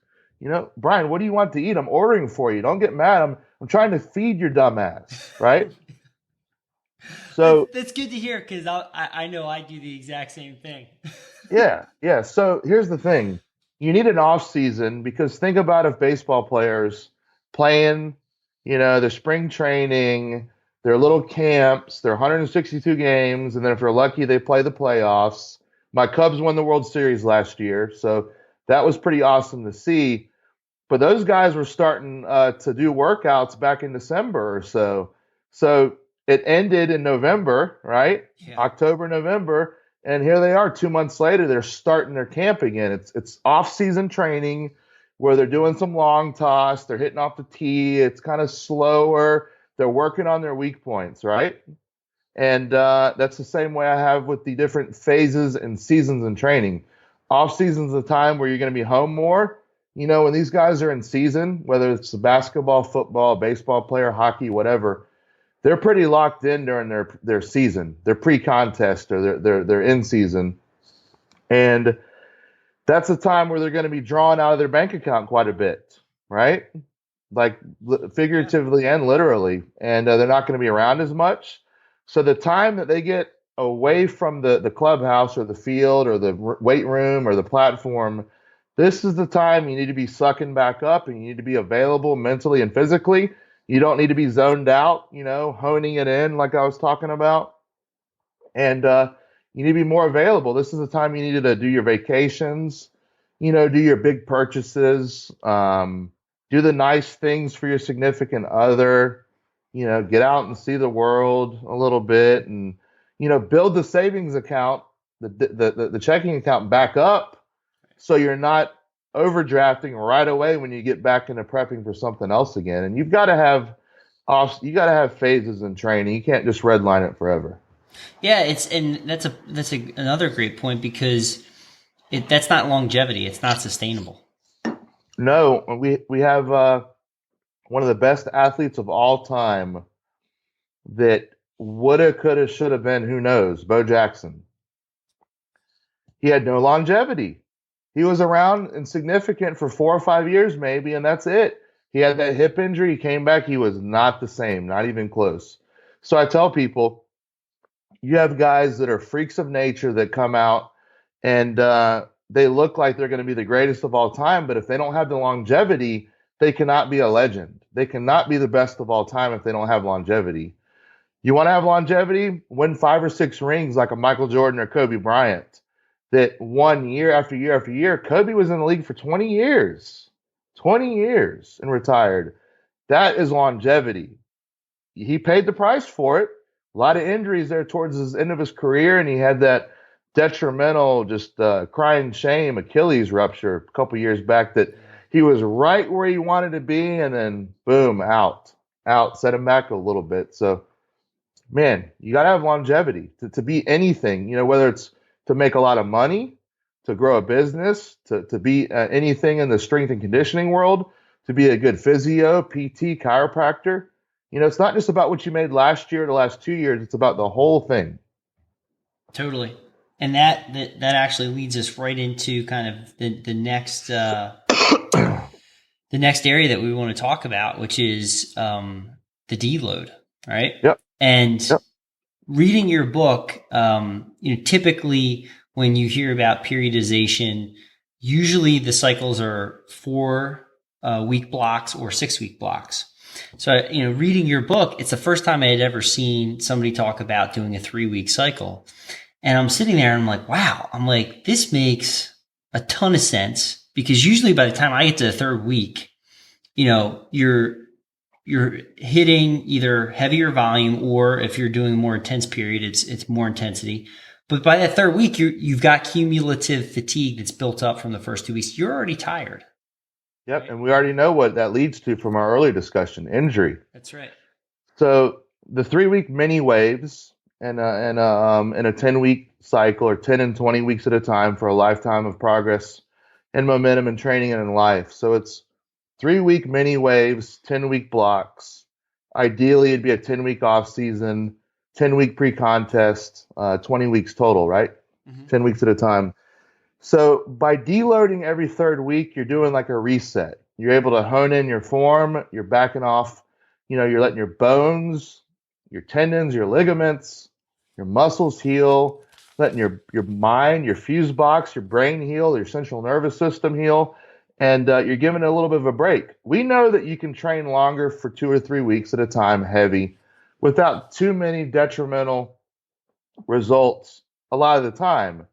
Brian, what do you want to eat? I'm ordering for you. Don't get mad. I'm trying to feed your dumb ass, right? So that's good to hear, because I know I do the exact same thing. Yeah. So here's the thing. You need an off season, because think about if baseball players playing, their spring training, their little camps, their 162 games, and then if they're lucky, they play the playoffs. My Cubs won the World Series last year, so that was pretty awesome to see. But those guys were starting to do workouts back in December or so. So it ended in November, right? Yeah. October, November, and here they are 2 months later. They're starting their camp again. It's off-season training where they're doing some long toss. They're hitting off the tee. It's kind of slower. They're working on their weak points, right? And that's the same way I have with the different phases and seasons in training. Off season's the time where you're going to be home more. When these guys are in season, whether it's a basketball, football, baseball player, hockey, whatever, they're pretty locked in during their season. They're pre-contest or they're in season. And that's the time where they're going to be drawing out of their bank account quite a bit, right? Like figuratively and literally. And they're not going to be around as much. So the time that they get away from the clubhouse or the field or the weight room or the platform, this is the time you need to be sucking back up, and you need to be available mentally and physically. You don't need to be zoned out, honing it in like I was talking about. And you need to be more available. This is the time you need to do your vacations, do your big purchases, do the nice things for your significant other. Get out and see the world a little bit, and, build the savings account, the checking account back up, so you're not overdrafting right away when you get back into prepping for something else again. And you've got to have phases in training. You can't just redline it forever. Yeah, that's another great point, because that's not longevity. It's not sustainable. No, we have one of the best athletes of all time that woulda, coulda, shoulda been, who knows, Bo Jackson. He had no longevity. He was around and significant for 4 or 5 years maybe, and that's it. He had that hip injury. He came back. He was not the same, not even close. So I tell people, you have guys that are freaks of nature that come out and they look like they're going to be the greatest of all time, but if they don't have the longevity, they cannot be a legend. They cannot be the best of all time if they don't have longevity. You want to have longevity? Win 5 or 6 rings like a Michael Jordan or Kobe Bryant. that won year after year after year. Kobe was in the league for 20 years, and retired. That is longevity. He paid the price for it. A lot of injuries there towards his end of his career, and he had that detrimental, just crying shame Achilles rupture a couple years back that he was right where he wanted to be, and then boom, out, set him back a little bit. So, man, you got to have longevity to be anything, whether it's to make a lot of money, to grow a business, to be anything in the strength and conditioning world, to be a good physio, PT, chiropractor. It's not just about what you made last year, the last 2 years. It's about the whole thing. Totally. And that actually leads us right into kind of the next the next area that we want to talk about, which is the deload, right? Yep. And reading your book, typically when you hear about periodization, usually the cycles are 4 week blocks or 6 week blocks. So, reading your book, it's the first time I had ever seen somebody talk about doing a 3-week cycle. And I'm sitting there and I'm like, wow, this makes a ton of sense, because usually by the time I get to the 3rd week, you're hitting either heavier volume, or if you're doing a more intense period, it's more intensity. But by that 3rd week, you've got cumulative fatigue that's built up from the first 2 weeks. You're already tired. Yep, right? And we already know what that leads to from our earlier discussion: injury. That's right. So the 3-week mini waves and a 10-week cycle, or 10 and 20 weeks at a time, for a lifetime of progress and momentum and training and in life. So it's 3-week mini waves, 10-week blocks. Ideally, it'd be a 10-week off season, 10-week pre-contest, 20 weeks total, right? Mm-hmm. 10 weeks at a time. So by deloading every 3rd week, you're doing like a reset. You're able to hone in your form. You're backing off, you're letting your bones, your tendons, your ligaments, your muscles heal, letting your mind, your fuse box, your brain heal, your central nervous system heal, and you're giving it a little bit of a break. We know that you can train longer for 2 or 3 weeks at a time, heavy, without too many detrimental results a lot of the time.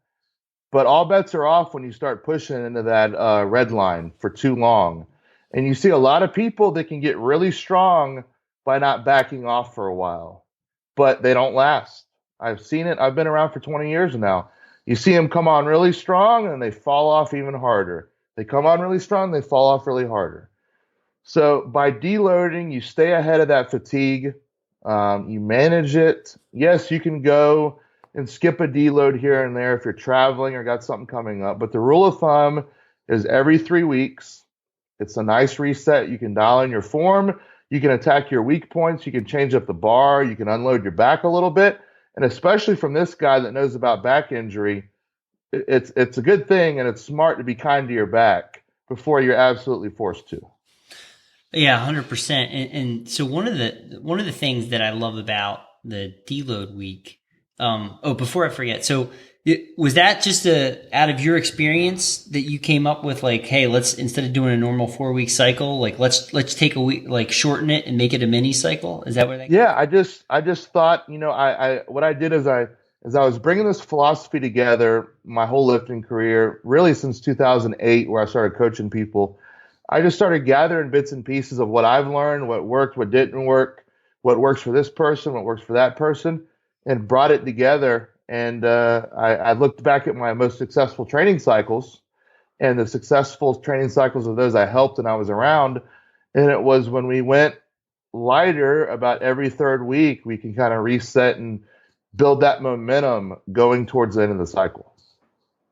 But all bets are off when you start pushing into that red line for too long. And you see a lot of people that can get really strong by not backing off for a while, but they don't last. I've seen it. I've been around for 20 years now. You see them come on really strong and they fall off even harder. They come on really strong, they fall off really harder. So by deloading, you stay ahead of that fatigue. You manage it. Yes, you can go and skip a deload here and there if you're traveling or got something coming up. But the rule of thumb is every 3 weeks. It's a nice reset. You can dial in your form. You can attack your weak points. You can change up the bar. You can unload your back a little bit. And especially from this guy that knows about back injury, it's a good thing, and it's smart to be kind to your back before you're absolutely forced to. Yeah, 100%. And so one of the things that I love about the deload week. Before I forget, so was that just out of your experience that you came up with, like, hey, let's, instead of doing a normal 4-week cycle, like let's take a week, like shorten it and make it a mini cycle? Is that where that came from? I just thought, what I did is I was bringing this philosophy together my whole lifting career, really since 2008, where I started coaching people. I just started gathering bits and pieces of what I've learned, what worked, what didn't work, what works for this person, what works for that person, and brought it together. And I looked back at my most successful training cycles and the successful training cycles of those I helped and I was around. And it was when we went lighter about every 3rd week, we can kind of reset and build that momentum going towards the end of the cycle.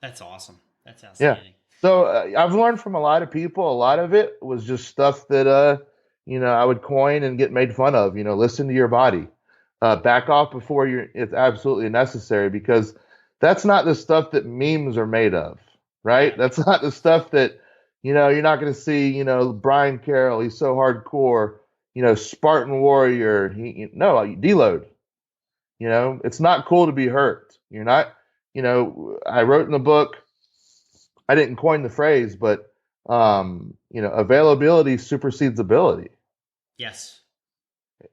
That's awesome. That's outstanding. Yeah. So I've learned from a lot of people. A lot of it was just stuff that, I would coin and get made fun of. Listen to your body. Back off before it's absolutely necessary, because that's not the stuff that memes are made of, right? That's not the stuff that, you're not going to see, Brian Carroll, he's so hardcore, Spartan warrior. No, you deload. It's not cool to be hurt. You're not, I wrote in the book, I didn't coin the phrase, but, availability supersedes ability. Yes.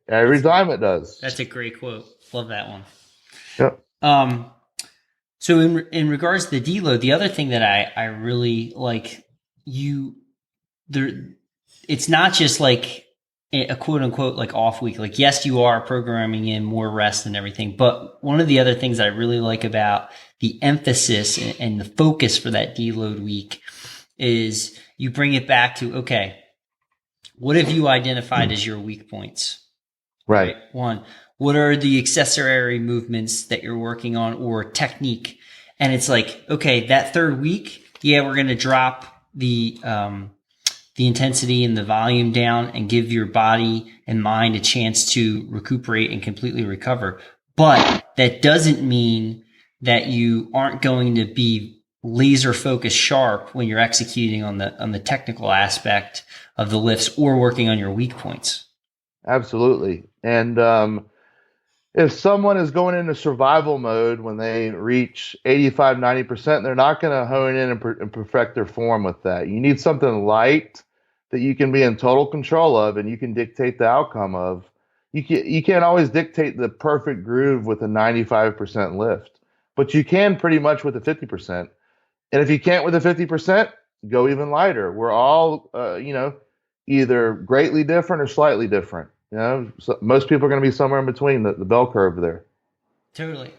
Every time it does. That's a great quote. Love that one. Yep. So in regards to the deload, the other thing that I really like it's not just like a quote unquote like off week. Like, yes, you are programming in more rest and everything. But one of the other things I really like about the emphasis and the focus for that deload week is you bring it back to, okay, what have you identified as your weak points? Right. One, what are the accessory movements that you're working on or technique? And it's like, okay, that third week, yeah, we're going to drop the intensity and the volume down and give your body and mind a chance to recuperate and completely recover. But that doesn't mean that you aren't going to be laser focused sharp when you're executing on the technical aspect of the lifts or working on your weak points. Absolutely. And if someone is going into survival mode when they reach 85, 90%, they're not going to hone in and perfect their form with that. You need something light that you can be in total control of and you can dictate the outcome of. You can't always dictate the perfect groove with a 95% lift, but you can pretty much with a 50%. And if you can't with a 50%, go even lighter. We're all, either greatly different or slightly different. So most people are going to be somewhere in between the bell curve there. Totally.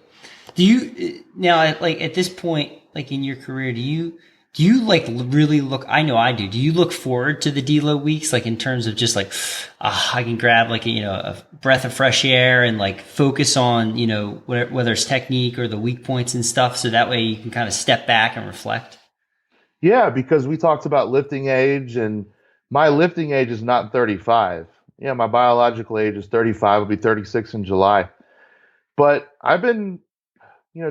Do you now, like at this point, like in your career, do you like really look? I know I do. Do you look forward to the deload weeks, like in terms of just like, I can grab like a breath of fresh air and like focus on whether it's technique or the weak points and stuff, so that way you can kind of step back and reflect. Yeah, because we talked about lifting age, and my lifting age is not 35. Yeah, my biological age is 35. I'll be 36 in July. But I've been,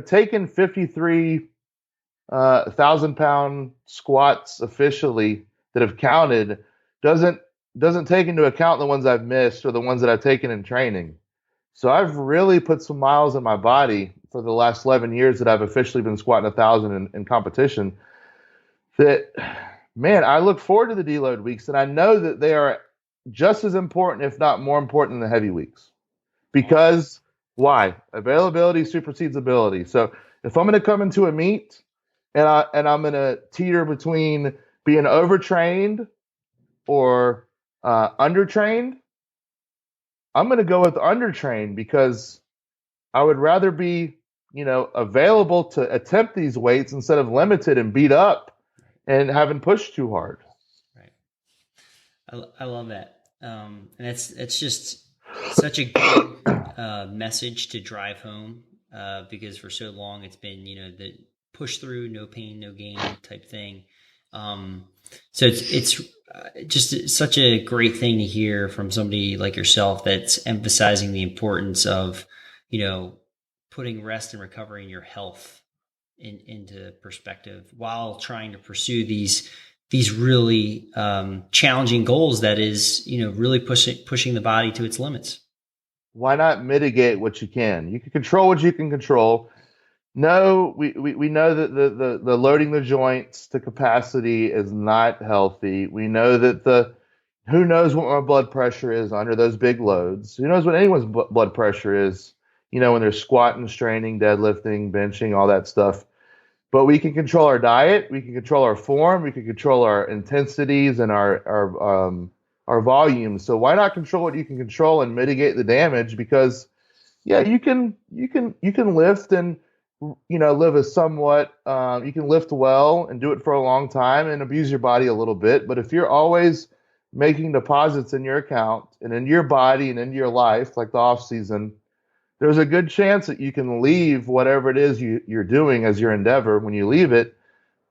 taking 53 1,000-pound squats officially that have counted doesn't take into account the ones I've missed or the ones that I've taken in training. So I've really put some miles in my body for the last 11 years that I've officially been squatting 1,000 in competition. That, man, I look forward to the deload weeks, and I know that they are just as important, if not more important, than the heavy weeks. Because why? Availability supersedes ability. So if I'm going to come into a meet and I'm going to teeter between being overtrained or undertrained, I'm going to go with undertrained because I would rather be, available to attempt these weights instead of limited and beat up and having pushed too hard. Right. I love that. And it's just such a good message to drive home because for so long it's been, the push through, no pain, no gain type thing. So it's just such a great thing to hear from somebody like yourself that's emphasizing the importance of, putting rest and recovery in your health into perspective while trying to pursue these really challenging goals that is, really pushing the body to its limits. Why not mitigate what you can? You can control what you can control. No, we know that the loading the joints to capacity is not healthy. We know that who knows what my blood pressure is under those big loads. Who knows what anyone's blood pressure is, when they're squatting, straining, deadlifting, benching, all that stuff. But we can control our diet, we can control our form, we can control our intensities and our volumes. So why not control what you can control and mitigate the damage? Because yeah, you can lift and live a somewhat you can lift well and do it for a long time and abuse your body a little bit. But if you're always making deposits in your account and in your body and into your life, like the off season, there's a good chance that you can leave whatever it is you're doing as your endeavor. When you leave it,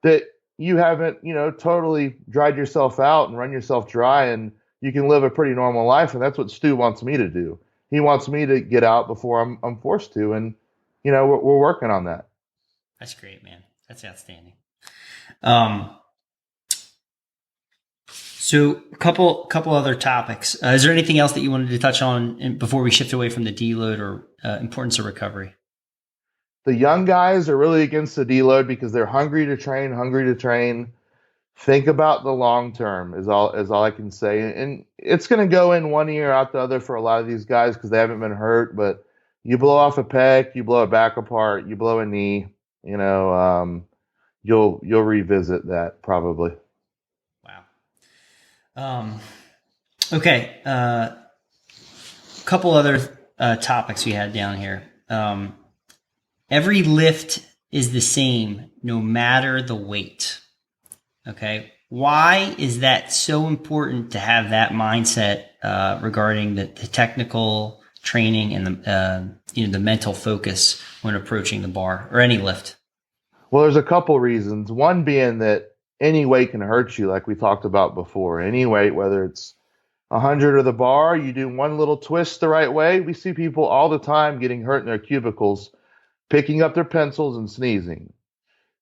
that you haven't, totally dried yourself out and run yourself dry, and you can live a pretty normal life. And that's what Stu wants me to do. He wants me to get out before I'm forced to. And, we're working on that. That's great, man. That's outstanding. So a couple other topics. Is there anything else that you wanted to touch on before we shift away from the deload or importance of recovery? The young guys are really against the deload because they're hungry to train. Think about the long term is all I can say. And it's going to go in one ear out the other for a lot of these guys because they haven't been hurt. But you blow off a pec, you blow a back apart, you blow a knee, you'll revisit that probably. Wow. Okay. Couple other topics we had down here. Every lift is the same no matter the weight. Okay. Why is that so important to have that mindset regarding the technical training and the mental focus when approaching the bar or any lift? Well, there's a couple reasons. One being that any weight can hurt you, like we talked about before. Any weight, whether it's 100 or the bar, you do one little twist the right way. We see people all the time getting hurt in their cubicles, picking up their pencils and sneezing.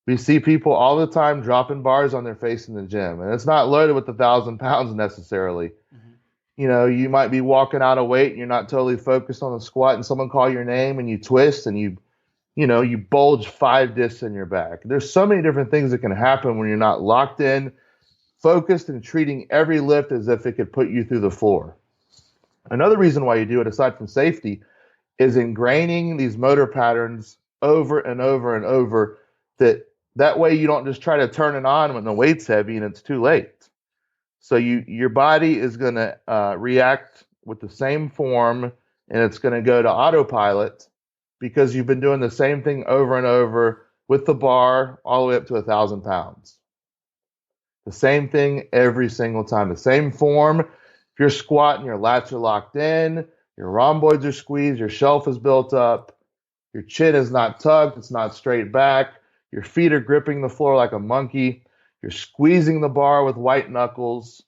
We see people all the time dropping bars on their face in the gym, and it's not loaded with 1,000 pounds necessarily. Mm-hmm. You might be walking out of weight and you're not totally focused on the squat, and someone call your name and you twist and you bulge 5 discs in your back. There's so many different things that can happen when you're not locked in, focused, and treating every lift as if it could put you through the floor. Another reason why you do it, aside from safety, is ingraining these motor patterns over and over and over, that way you don't just try to turn it on when the weight's heavy and it's too late. So your body is going to react with the same form, and it's going to go to autopilot because you've been doing the same thing over and over with the bar all the way up to 1,000 pounds. The same thing every single time, the same form. If you're squatting, your lats are locked in, your rhomboids are squeezed, your shelf is built up, your chin is not tucked, it's not straight back, your feet are gripping the floor like a monkey, you're squeezing the bar with white knuckles,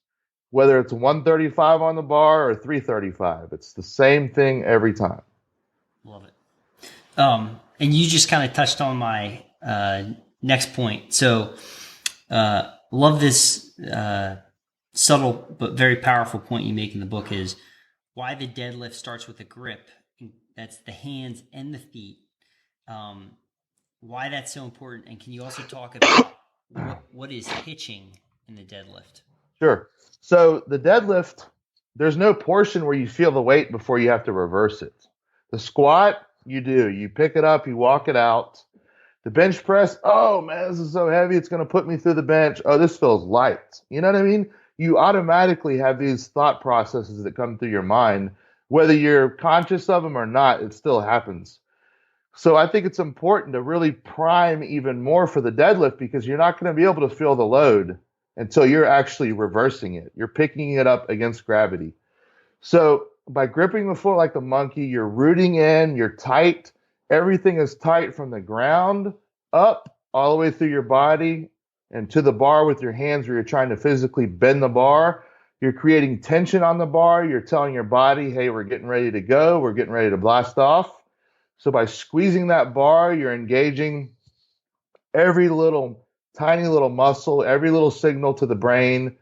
whether it's 135 on the bar or 335. It's the same thing every time. Love it. And you just kind of touched on my next point. So love this subtle but very powerful point you make in the book is why the deadlift starts with a grip. That's the hands and the feet. Why that's so important. And can you also talk about what is hitching in the deadlift? Sure. So the deadlift, there's no portion where you feel the weight before you have to reverse it. The squat, you do. You pick it up, you walk it out. The bench press, oh man, this is so heavy, it's going to put me through the bench. Oh, this feels light. You know what I mean? You automatically have these thought processes that come through your mind. Whether you're conscious of them or not, it still happens. So I think it's important to really prime even more for the deadlift because you're not going to be able to feel the load until you're actually reversing it. You're picking it up against gravity. So by gripping the floor like the monkey, you're rooting in, you're tight. Everything is tight from the ground up all the way through your body and to the bar with your hands where you're trying to physically bend the bar. You're creating tension on the bar. You're telling your body, hey, we're getting ready to go. We're getting ready to blast off. So by squeezing that bar, you're engaging every tiny little muscle, every little signal to the brain,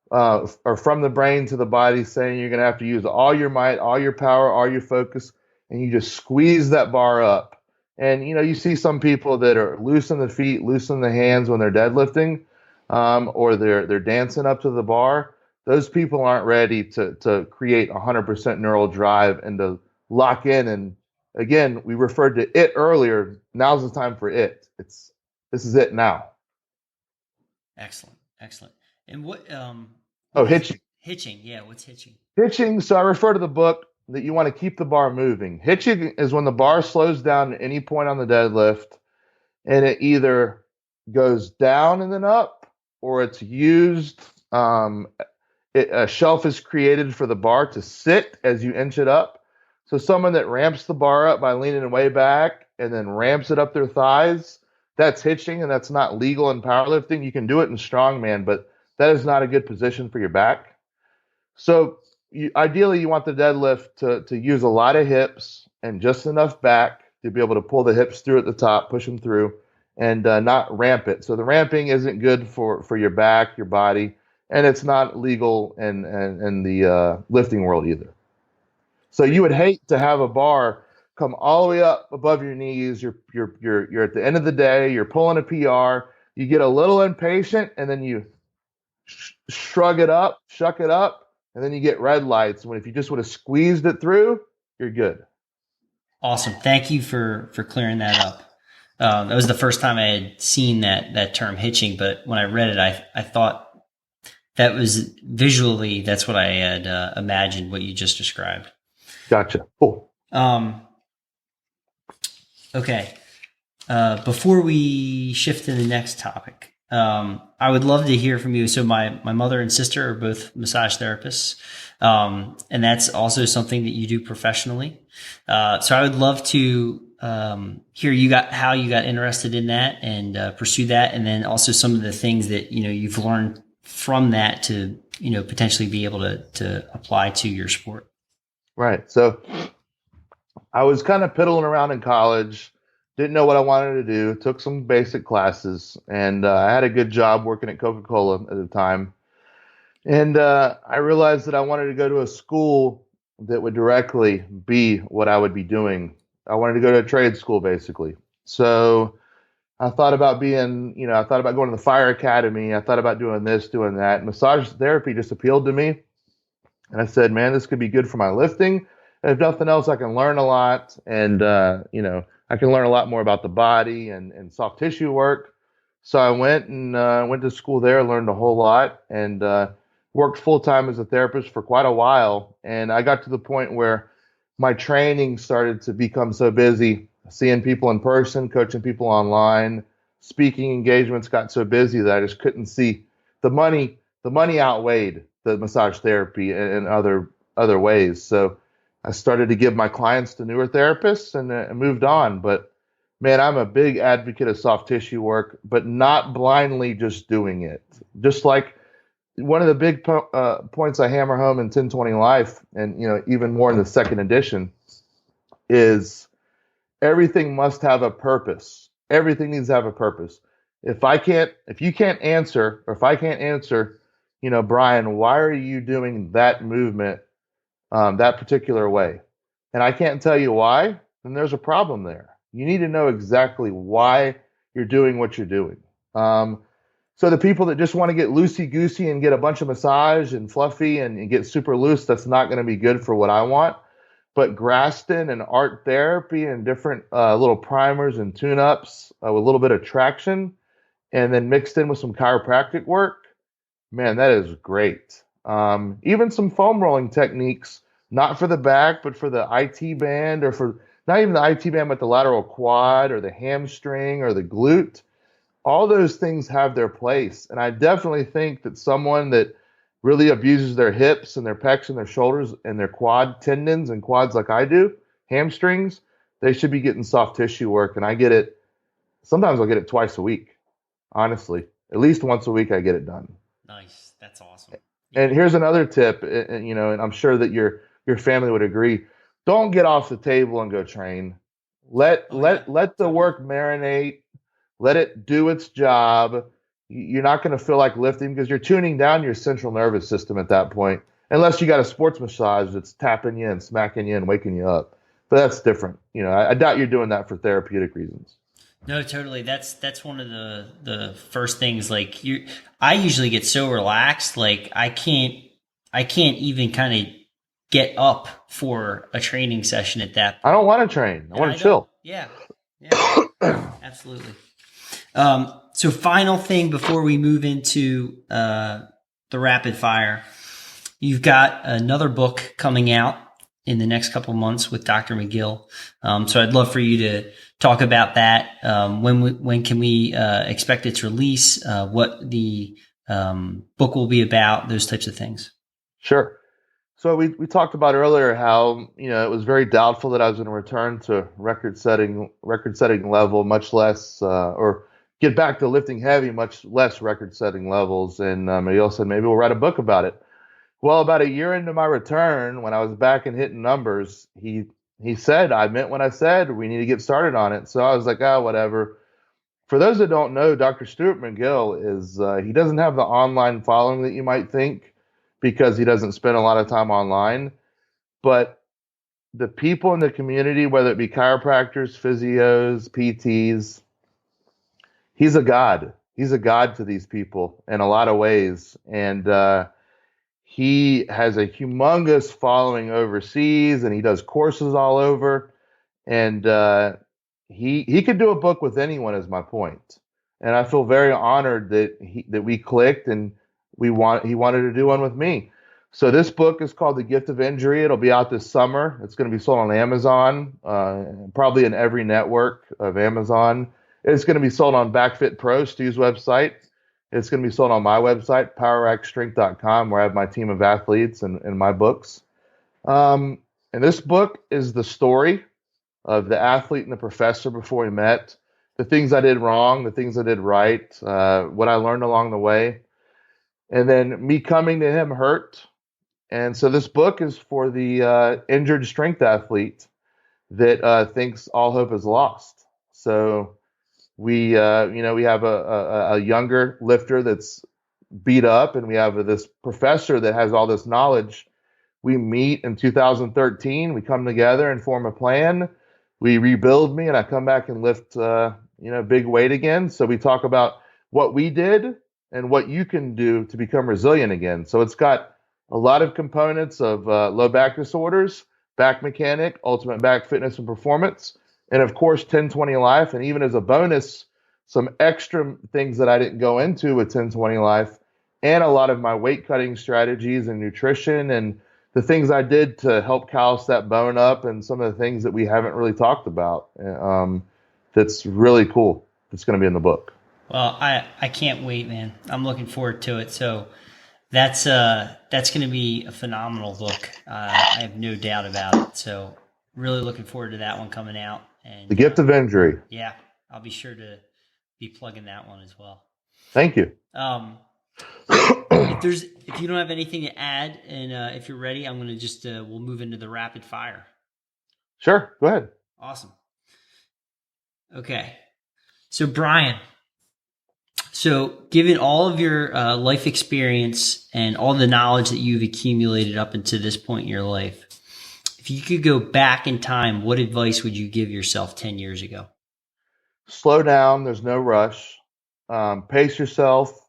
or from the brain to the body, saying you're going to have to use all your might, all your power, all your focus, and you just squeeze that bar up. And, you see some people that are loose in the feet, loose in the hands when they're deadlifting, or they're dancing up to the bar. Those people aren't ready to create 100% neural drive and to lock in. And again, we referred to it earlier. Now's the time for it. This is it now. Excellent. And what? Hitching. Hitching. Yeah. What's hitching? Hitching. So I refer to the book that you want to keep the bar moving. Hitching is when the bar slows down at any point on the deadlift, and it either goes down and then up, or it's used. A shelf is created for the bar to sit as you inch it up. So someone that ramps the bar up by leaning way back and then ramps it up their thighs, that's hitching, and that's not legal in powerlifting. You can do it in strongman, but that is not a good position for your back. So ideally, you want the deadlift to use a lot of hips and just enough back to be able to pull the hips through at the top, push them through, and not ramp it. So the ramping isn't good for your back, your body, and it's not legal in the lifting world either. So you would hate to have a bar come all the way up above your knees. You're at the end of the day. You're pulling a PR. You get a little impatient, and then you shuck it up, and then you get red lights. When if you just would have squeezed it through, you're good. Awesome. Thank you for clearing that up. That was the first time I had seen that term hitching, but when I read it, I thought that was visually, that's what I had imagined what you just described. Gotcha. Cool. Okay. Before we shift to the next topic, I would love to hear from you. So my mother and sister are both massage therapists. And that's also something that you do professionally. So I would love to hear how you got interested in that and pursue that. And then also some of the things that, you've learned from that to, potentially be able to apply to your sport. Right. So I was kind of piddling around in college, didn't know what I wanted to do, took some basic classes, and I had a good job working at Coca-Cola at the time. And I realized that I wanted to go to a school that would directly be what I would be doing. I wanted to go to a trade school, basically. So I thought about I thought about going to the fire academy. I thought about doing this, doing that. Massage therapy just appealed to me. And I said, man, this could be good for my lifting. And if nothing else, I can learn a lot. And, I can learn a lot more about the body and soft tissue work. So I went to school there, learned a whole lot, and worked full time as a therapist for quite a while. And I got to the point where my training started to become so busy, seeing people in person, coaching people online, speaking engagements got so busy that I just couldn't see the money. The money outweighed the massage therapy in other ways. So I started to give my clients to newer therapists and moved on. But man, I'm a big advocate of soft tissue work, but not blindly just doing it. Just like one of the big points I hammer home in 1020 Life, and even more in the second edition, is everything must have a purpose. Everything needs to have a purpose. If I can't answer, Brian, why are you doing that movement that particular way? And I can't tell you why, then there's a problem there. You need to know exactly why you're doing what you're doing. So the people that just want to get loosey-goosey and get a bunch of massage and fluffy and get super loose, that's not going to be good for what I want. But Graston and art therapy and different little primers and tune-ups with a little bit of traction and then mixed in with some chiropractic work, man, that is great. Even some foam rolling techniques, not for the back, but for the IT band, or for not even the IT band, but the lateral quad or the hamstring or the glute. All those things have their place. And I definitely think that someone that really abuses their hips and their pecs and their shoulders and their quad tendons and quads like I do, hamstrings, they should be getting soft tissue work. And I get it. Sometimes I'll get it twice a week, honestly. At least once a week I get it done. Nice. That's awesome. And here's another tip, and I'm sure that your family would agree. Don't get off the table and go train. Let the work marinate. Let it do its job. You're not going to feel like lifting because you're tuning down your central nervous system at that point, unless you got a sports massage that's tapping you and smacking you and waking you up. But that's different. I doubt you're doing that for therapeutic reasons. No, totally. That's one of the first things. Like I usually get so relaxed, like I can't even kind of get up for a training session at that point. I don't want to train. I want to chill. Yeah, absolutely. So final thing before we move into the rapid fire, you've got another book coming out in the next couple of months with Dr. McGill. So I'd love for you to talk about that. When can we expect its release? What the book will be about? Those types of things. Sure. So we talked about earlier how it was very doubtful that I was going to return to record setting level, much less or get back to lifting heavy, much less record setting levels. And McGill said maybe we'll write a book about it. Well, about a year into my return, when I was back and hitting numbers, he said, I meant what I said. We need to get started on it. So I was like, whatever. For those that don't know, Dr. Stuart McGill is he doesn't have the online following that you might think because he doesn't spend a lot of time online. But the people in the community, whether it be chiropractors, physios, PTs, he's a god. He's a god to these people in a lot of ways. And he has a humongous following overseas, and he does courses all over. And he could do a book with anyone, is my point. And I feel very honored that we clicked and he wanted to do one with me. So this book is called The Gift of Injury. It'll be out this summer. It's going to be sold on Amazon, probably in every network of Amazon. It's going to be sold on BackFit Pro, Stu's website. It's going to be sold on my website, poweractstrength.com, where I have my team of athletes and my books. And this book is the story of the athlete and the professor before we met, the things I did wrong, the things I did right, what I learned along the way, and then me coming to him hurt. And so this book is for the injured strength athlete that thinks all hope is lost. So we have a younger lifter that's beat up, and we have this professor that has all this knowledge. We meet in 2013. We come together and form a plan. We rebuild me, and I come back and lift, big weight again. So we talk about what we did and what you can do to become resilient again. So it's got a lot of components of low back disorders, back mechanic, ultimate back fitness and performance, and of course 10/20 life. And even as a bonus, some extra things that I didn't go into with 10/20 life, and a lot of my weight cutting strategies and nutrition and the things I did to help callus that bone up, and some of the things that we haven't really talked about. That's really cool. That's going to be in the book. Well, I can't wait, man. I'm looking forward to it. So that's going to be a phenomenal book. I have no doubt about it. So really looking forward to that one coming out. And The Gift of Injury. Yeah, I'll be sure to be plugging that one as well. Thank you. If you don't have anything to add, and if you're ready, I'm going to just we'll move into the rapid fire. Sure, go ahead. Awesome. Okay, so Brian, given all of your life experience and all the knowledge that you've accumulated up until this point in your life, if you could go back in time, what advice would you give yourself 10 years ago? Slow down. There's no rush. Pace yourself.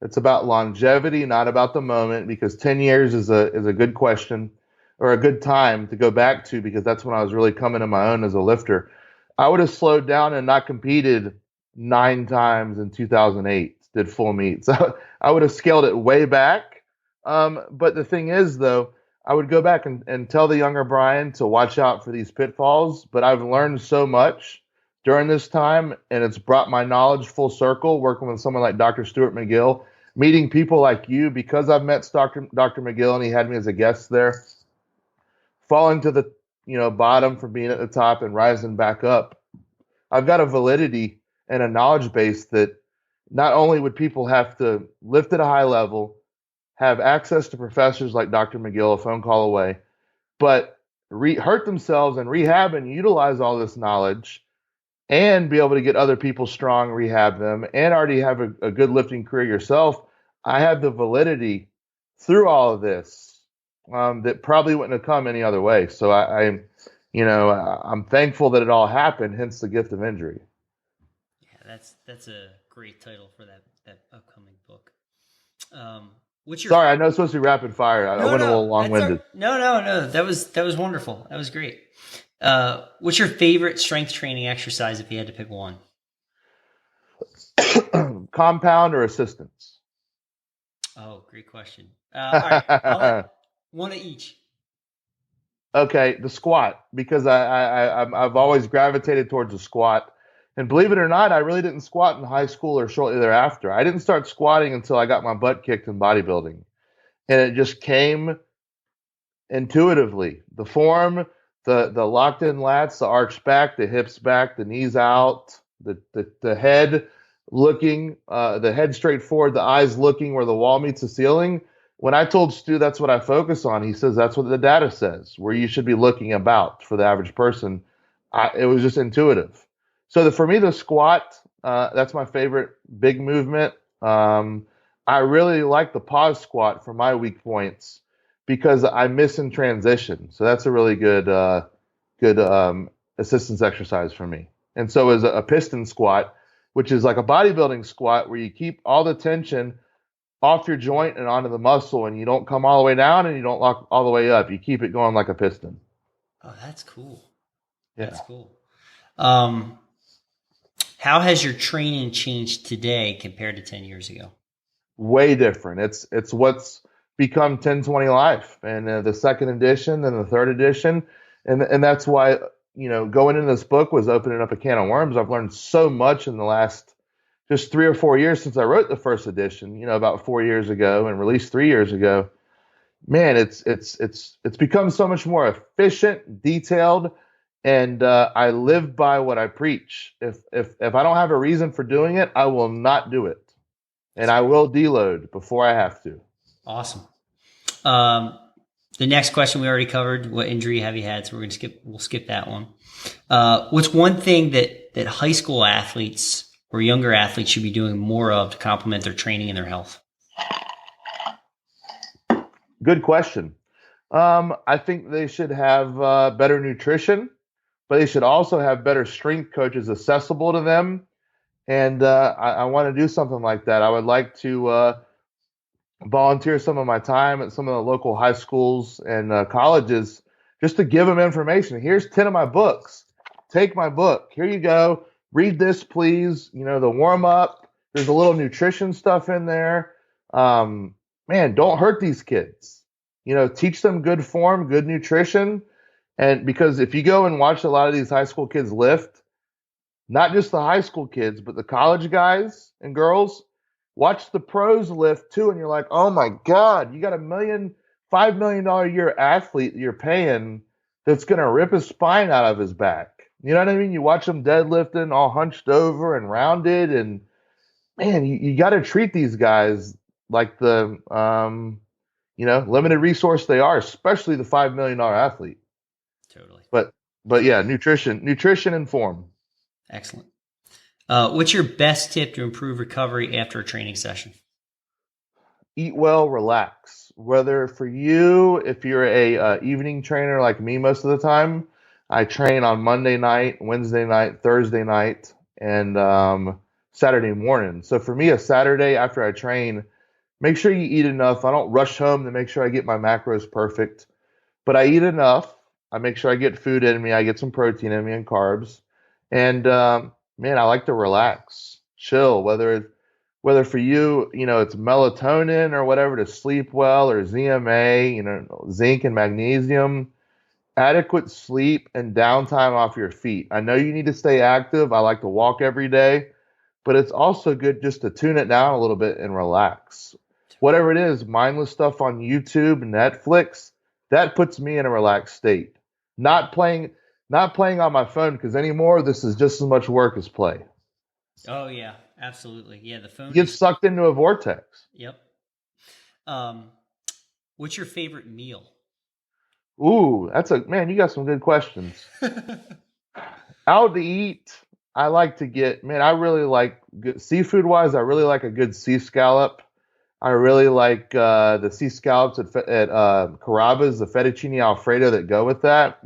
It's about longevity, not about the moment, because 10 years is a good question, or a good time to go back to, because that's when I was really coming to my own as a lifter. I would have slowed down and not competed 9 times in 2008, did full meets. I would have scaled it way back. But the thing is, though, I would go back and tell the younger Brian to watch out for these pitfalls. But I've learned so much during this time, and it's brought my knowledge full circle, working with someone like Dr. Stuart McGill, meeting people like you, because I've met Dr. McGill and he had me as a guest there, falling to the bottom from being at the top and rising back up. I've got a validity and a knowledge base that not only would people have to lift at a high level, have access to professors like Dr. McGill, a phone call away, but hurt themselves and rehab and utilize all this knowledge, and be able to get other people strong, rehab them, and already have a good lifting career yourself. I have the validity through all of this that probably wouldn't have come any other way. So I'm thankful that it all happened, hence the gift of injury. Yeah, that's a great title for that upcoming book. Sorry, I know it's supposed to be rapid fire. I went a little long-winded. No. That was wonderful. That was great. What's your favorite strength training exercise if you had to pick one? Compound or assistance? Oh, great question. All right, one of each. Okay, the squat, because I've always gravitated towards the squat. And believe it or not, I really didn't squat in high school or shortly thereafter. I didn't start squatting until I got my butt kicked in bodybuilding. And it just came intuitively. The form, the locked in lats, the arched back, the hips back, the knees out, the head looking, the head straight forward, the eyes looking where the wall meets the ceiling. When I told Stu that's what I focus on, he says that's what the data says, where you should be looking about for the average person. It was just intuitive. So for me, the squat, that's my favorite big movement. I really like the pause squat for my weak points because I miss in transition. So that's a really good assistance exercise for me. And so is a piston squat, which is like a bodybuilding squat where you keep all the tension off your joint and onto the muscle, and you don't come all the way down and you don't lock all the way up. You keep it going like a piston. Oh, that's cool. Yeah. That's cool. How has your training changed today compared to 10 years ago? Way different. It's what's become 1020 Life, and the second edition and the third edition, and that's why going into this book was opening up a can of worms. I've learned so much in the last just 3 or 4 years since I wrote the first edition. About 4 years ago, and released 3 years ago. Man, it's become so much more efficient, detailed, and I live by what I preach. If I don't have a reason for doing it, I will not do it. And I will deload before I have to. Awesome. The next question we already covered. What injury have you had? So we'll skip that one. What's one thing that high school athletes or younger athletes should be doing more of to complement their training and their health? Good question. I think they should have better nutrition, but they should also have better strength coaches accessible to them. And I want to do something like that. I would like to volunteer some of my time at some of the local high schools and colleges just to give them information. Here's 10 of my books. Take my book. Here you go. Read this, please. The warm up. There's a little nutrition stuff in there. Man, don't hurt these kids. Teach them good form, good nutrition. And because if you go and watch a lot of these high school kids lift, not just the high school kids, but the college guys and girls, watch the pros lift too, and you're like, oh my God, you got $5 million a year athlete that you're paying that's going to rip his spine out of his back. You know what I mean? You watch them deadlifting all hunched over and rounded, and man, you got to treat these guys like the limited resource they are, especially the $5 million athlete. Totally. But yeah, nutrition and form. Excellent. What's your best tip to improve recovery after a training session? Eat well, relax. Whether for you, if you're a evening trainer like me most of the time, I train on Monday night, Wednesday night, Thursday night, and Saturday morning. So for me, a Saturday after I train, make sure you eat enough. I don't rush home to make sure I get my macros perfect, but I eat enough. I make sure I get food in me. I get some protein in me and carbs. And man, I like to relax, chill, whether for you, it's melatonin or whatever to sleep well, or ZMA, zinc and magnesium. Adequate sleep and downtime off your feet. I know you need to stay active. I like to walk every day, but it's also good just to tune it down a little bit and relax. Whatever it is, mindless stuff on YouTube, Netflix, that puts me in a relaxed state. Not playing on my phone, because anymore this is just as much work as play. Oh yeah, absolutely. Yeah, the phone. You get sucked into a vortex. Yep. What's your favorite meal? Ooh, man, you got some good questions. Out to eat, I like to I really like good seafood wise. I really like a good sea scallop. I really like the sea scallops at Carrabba's, the fettuccine Alfredo that go with that.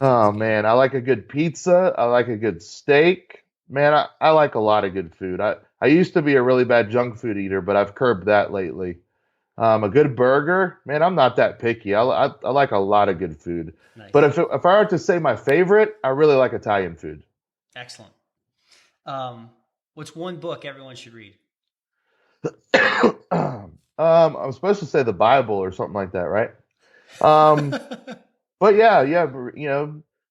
Oh man, I like a good pizza. I like a good steak. Man, I like a lot of good food. I used to be a really bad junk food eater, but I've curbed that lately. A good burger, man, I'm not that picky. I like a lot of good food. Nice. But if I were to say my favorite, I really like Italian food. Excellent. What's one book everyone should read? I'm supposed to say the Bible or something like that, right? But yeah,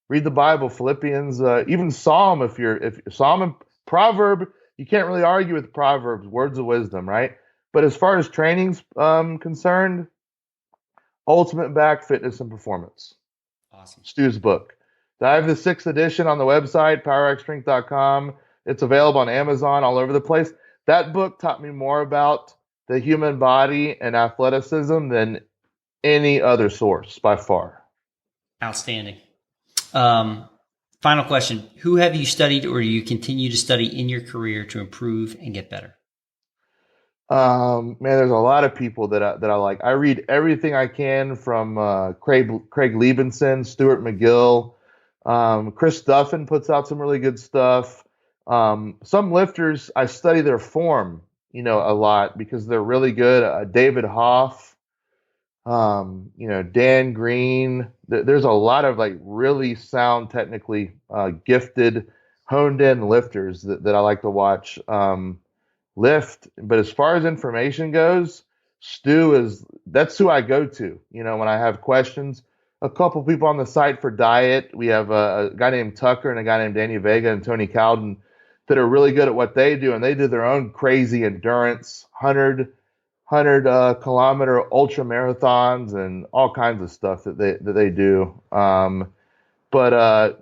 read the Bible, Philippians, even Psalm. If Psalm and Proverb, you can't really argue with Proverbs, words of wisdom, right? But as far as training's concerned, Ultimate Back Fitness and Performance. Awesome. Stu's book. I have the 6th edition on the website, powerxstrength.com. It's available on Amazon, all over the place. That book taught me more about the human body and athleticism than any other source by far. Outstanding. Final question. Who have you studied or do you continue to study in your career to improve and get better? Man, there's a lot of people that I like. I read everything I can from Craig Liebenson, Stuart McGill. Chris Duffin puts out some really good stuff. Some lifters, I study their form, a lot because they're really good. David Hoff, Dan Green. There's a lot of like really sound, technically gifted honed in lifters that I like to watch lift. But as far as information goes, that's who I go to, when I have questions. A couple people on the site for diet. We have a guy named Tucker and a guy named Danny Vega and Tony Cowden that are really good at what they do, and they do their own crazy endurance, 100 kilometer ultra marathons and all kinds of stuff that they do. But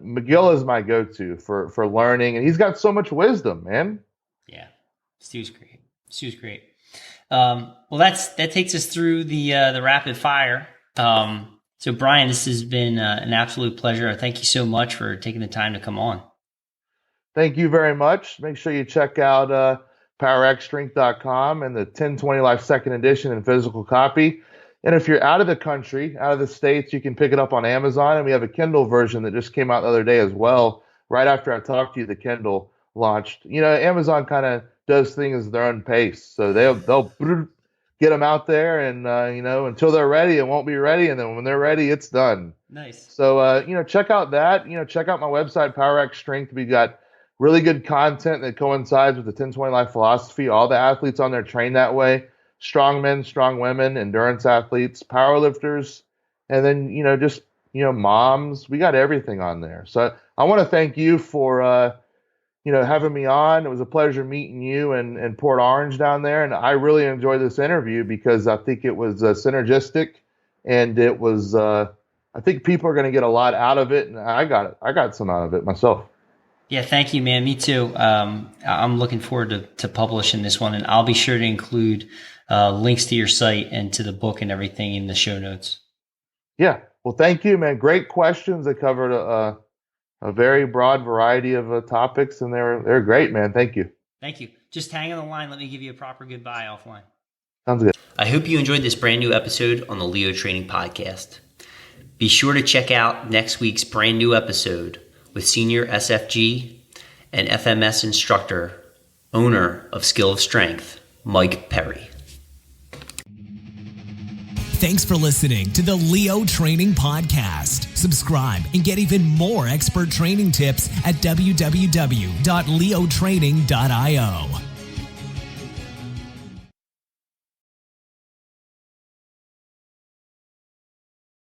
McGill is my go-to for learning, and he's got so much wisdom, man. Yeah, Stu's great. Well, that takes us through the rapid fire. So Brian, this has been an absolute pleasure. Thank you so much for taking the time to come on. Thank you very much. Make sure you check out powerxstrength.com and the 1020 Life second edition in physical copy. And if you're out of the country, out of the States, you can pick it up on Amazon. And we have a Kindle version that just came out the other day as well. Right after I talked to you, the Kindle launched. Amazon kind of does things at their own pace. So they'll get them out there and, until they're ready, it won't be ready. And then when they're ready, it's done. Nice. So, check out that. Check out my website, PowerX Strength. We got really good content that coincides with the 1020 Life philosophy. All the athletes on there train that way. Strong men, strong women, endurance athletes, powerlifters, and then, moms. We got everything on there. So I want to thank you for, having me on. It was a pleasure meeting you in Port Orange down there. And I really enjoyed this interview because I think it was synergistic, and it was, I think people are going to get a lot out of it. And I got some out of it myself. Yeah, thank you, man. Me too. I'm looking forward to publishing this one, and I'll be sure to include links to your site and to the book and everything in the show notes. Yeah. Well, thank you, man. Great questions. They covered a very broad variety of topics, and they're great, man. Thank you. Thank you. Just hang on the line. Let me give you a proper goodbye offline. Sounds good. I hope you enjoyed this brand new episode on the Leo Training Podcast. Be sure to check out next week's brand new episode with senior SFG and FMS instructor, owner of Skill of Strength, Mike Perry. Thanks for listening to the Leo Training Podcast. Subscribe and get even more expert training tips at www.leotraining.io.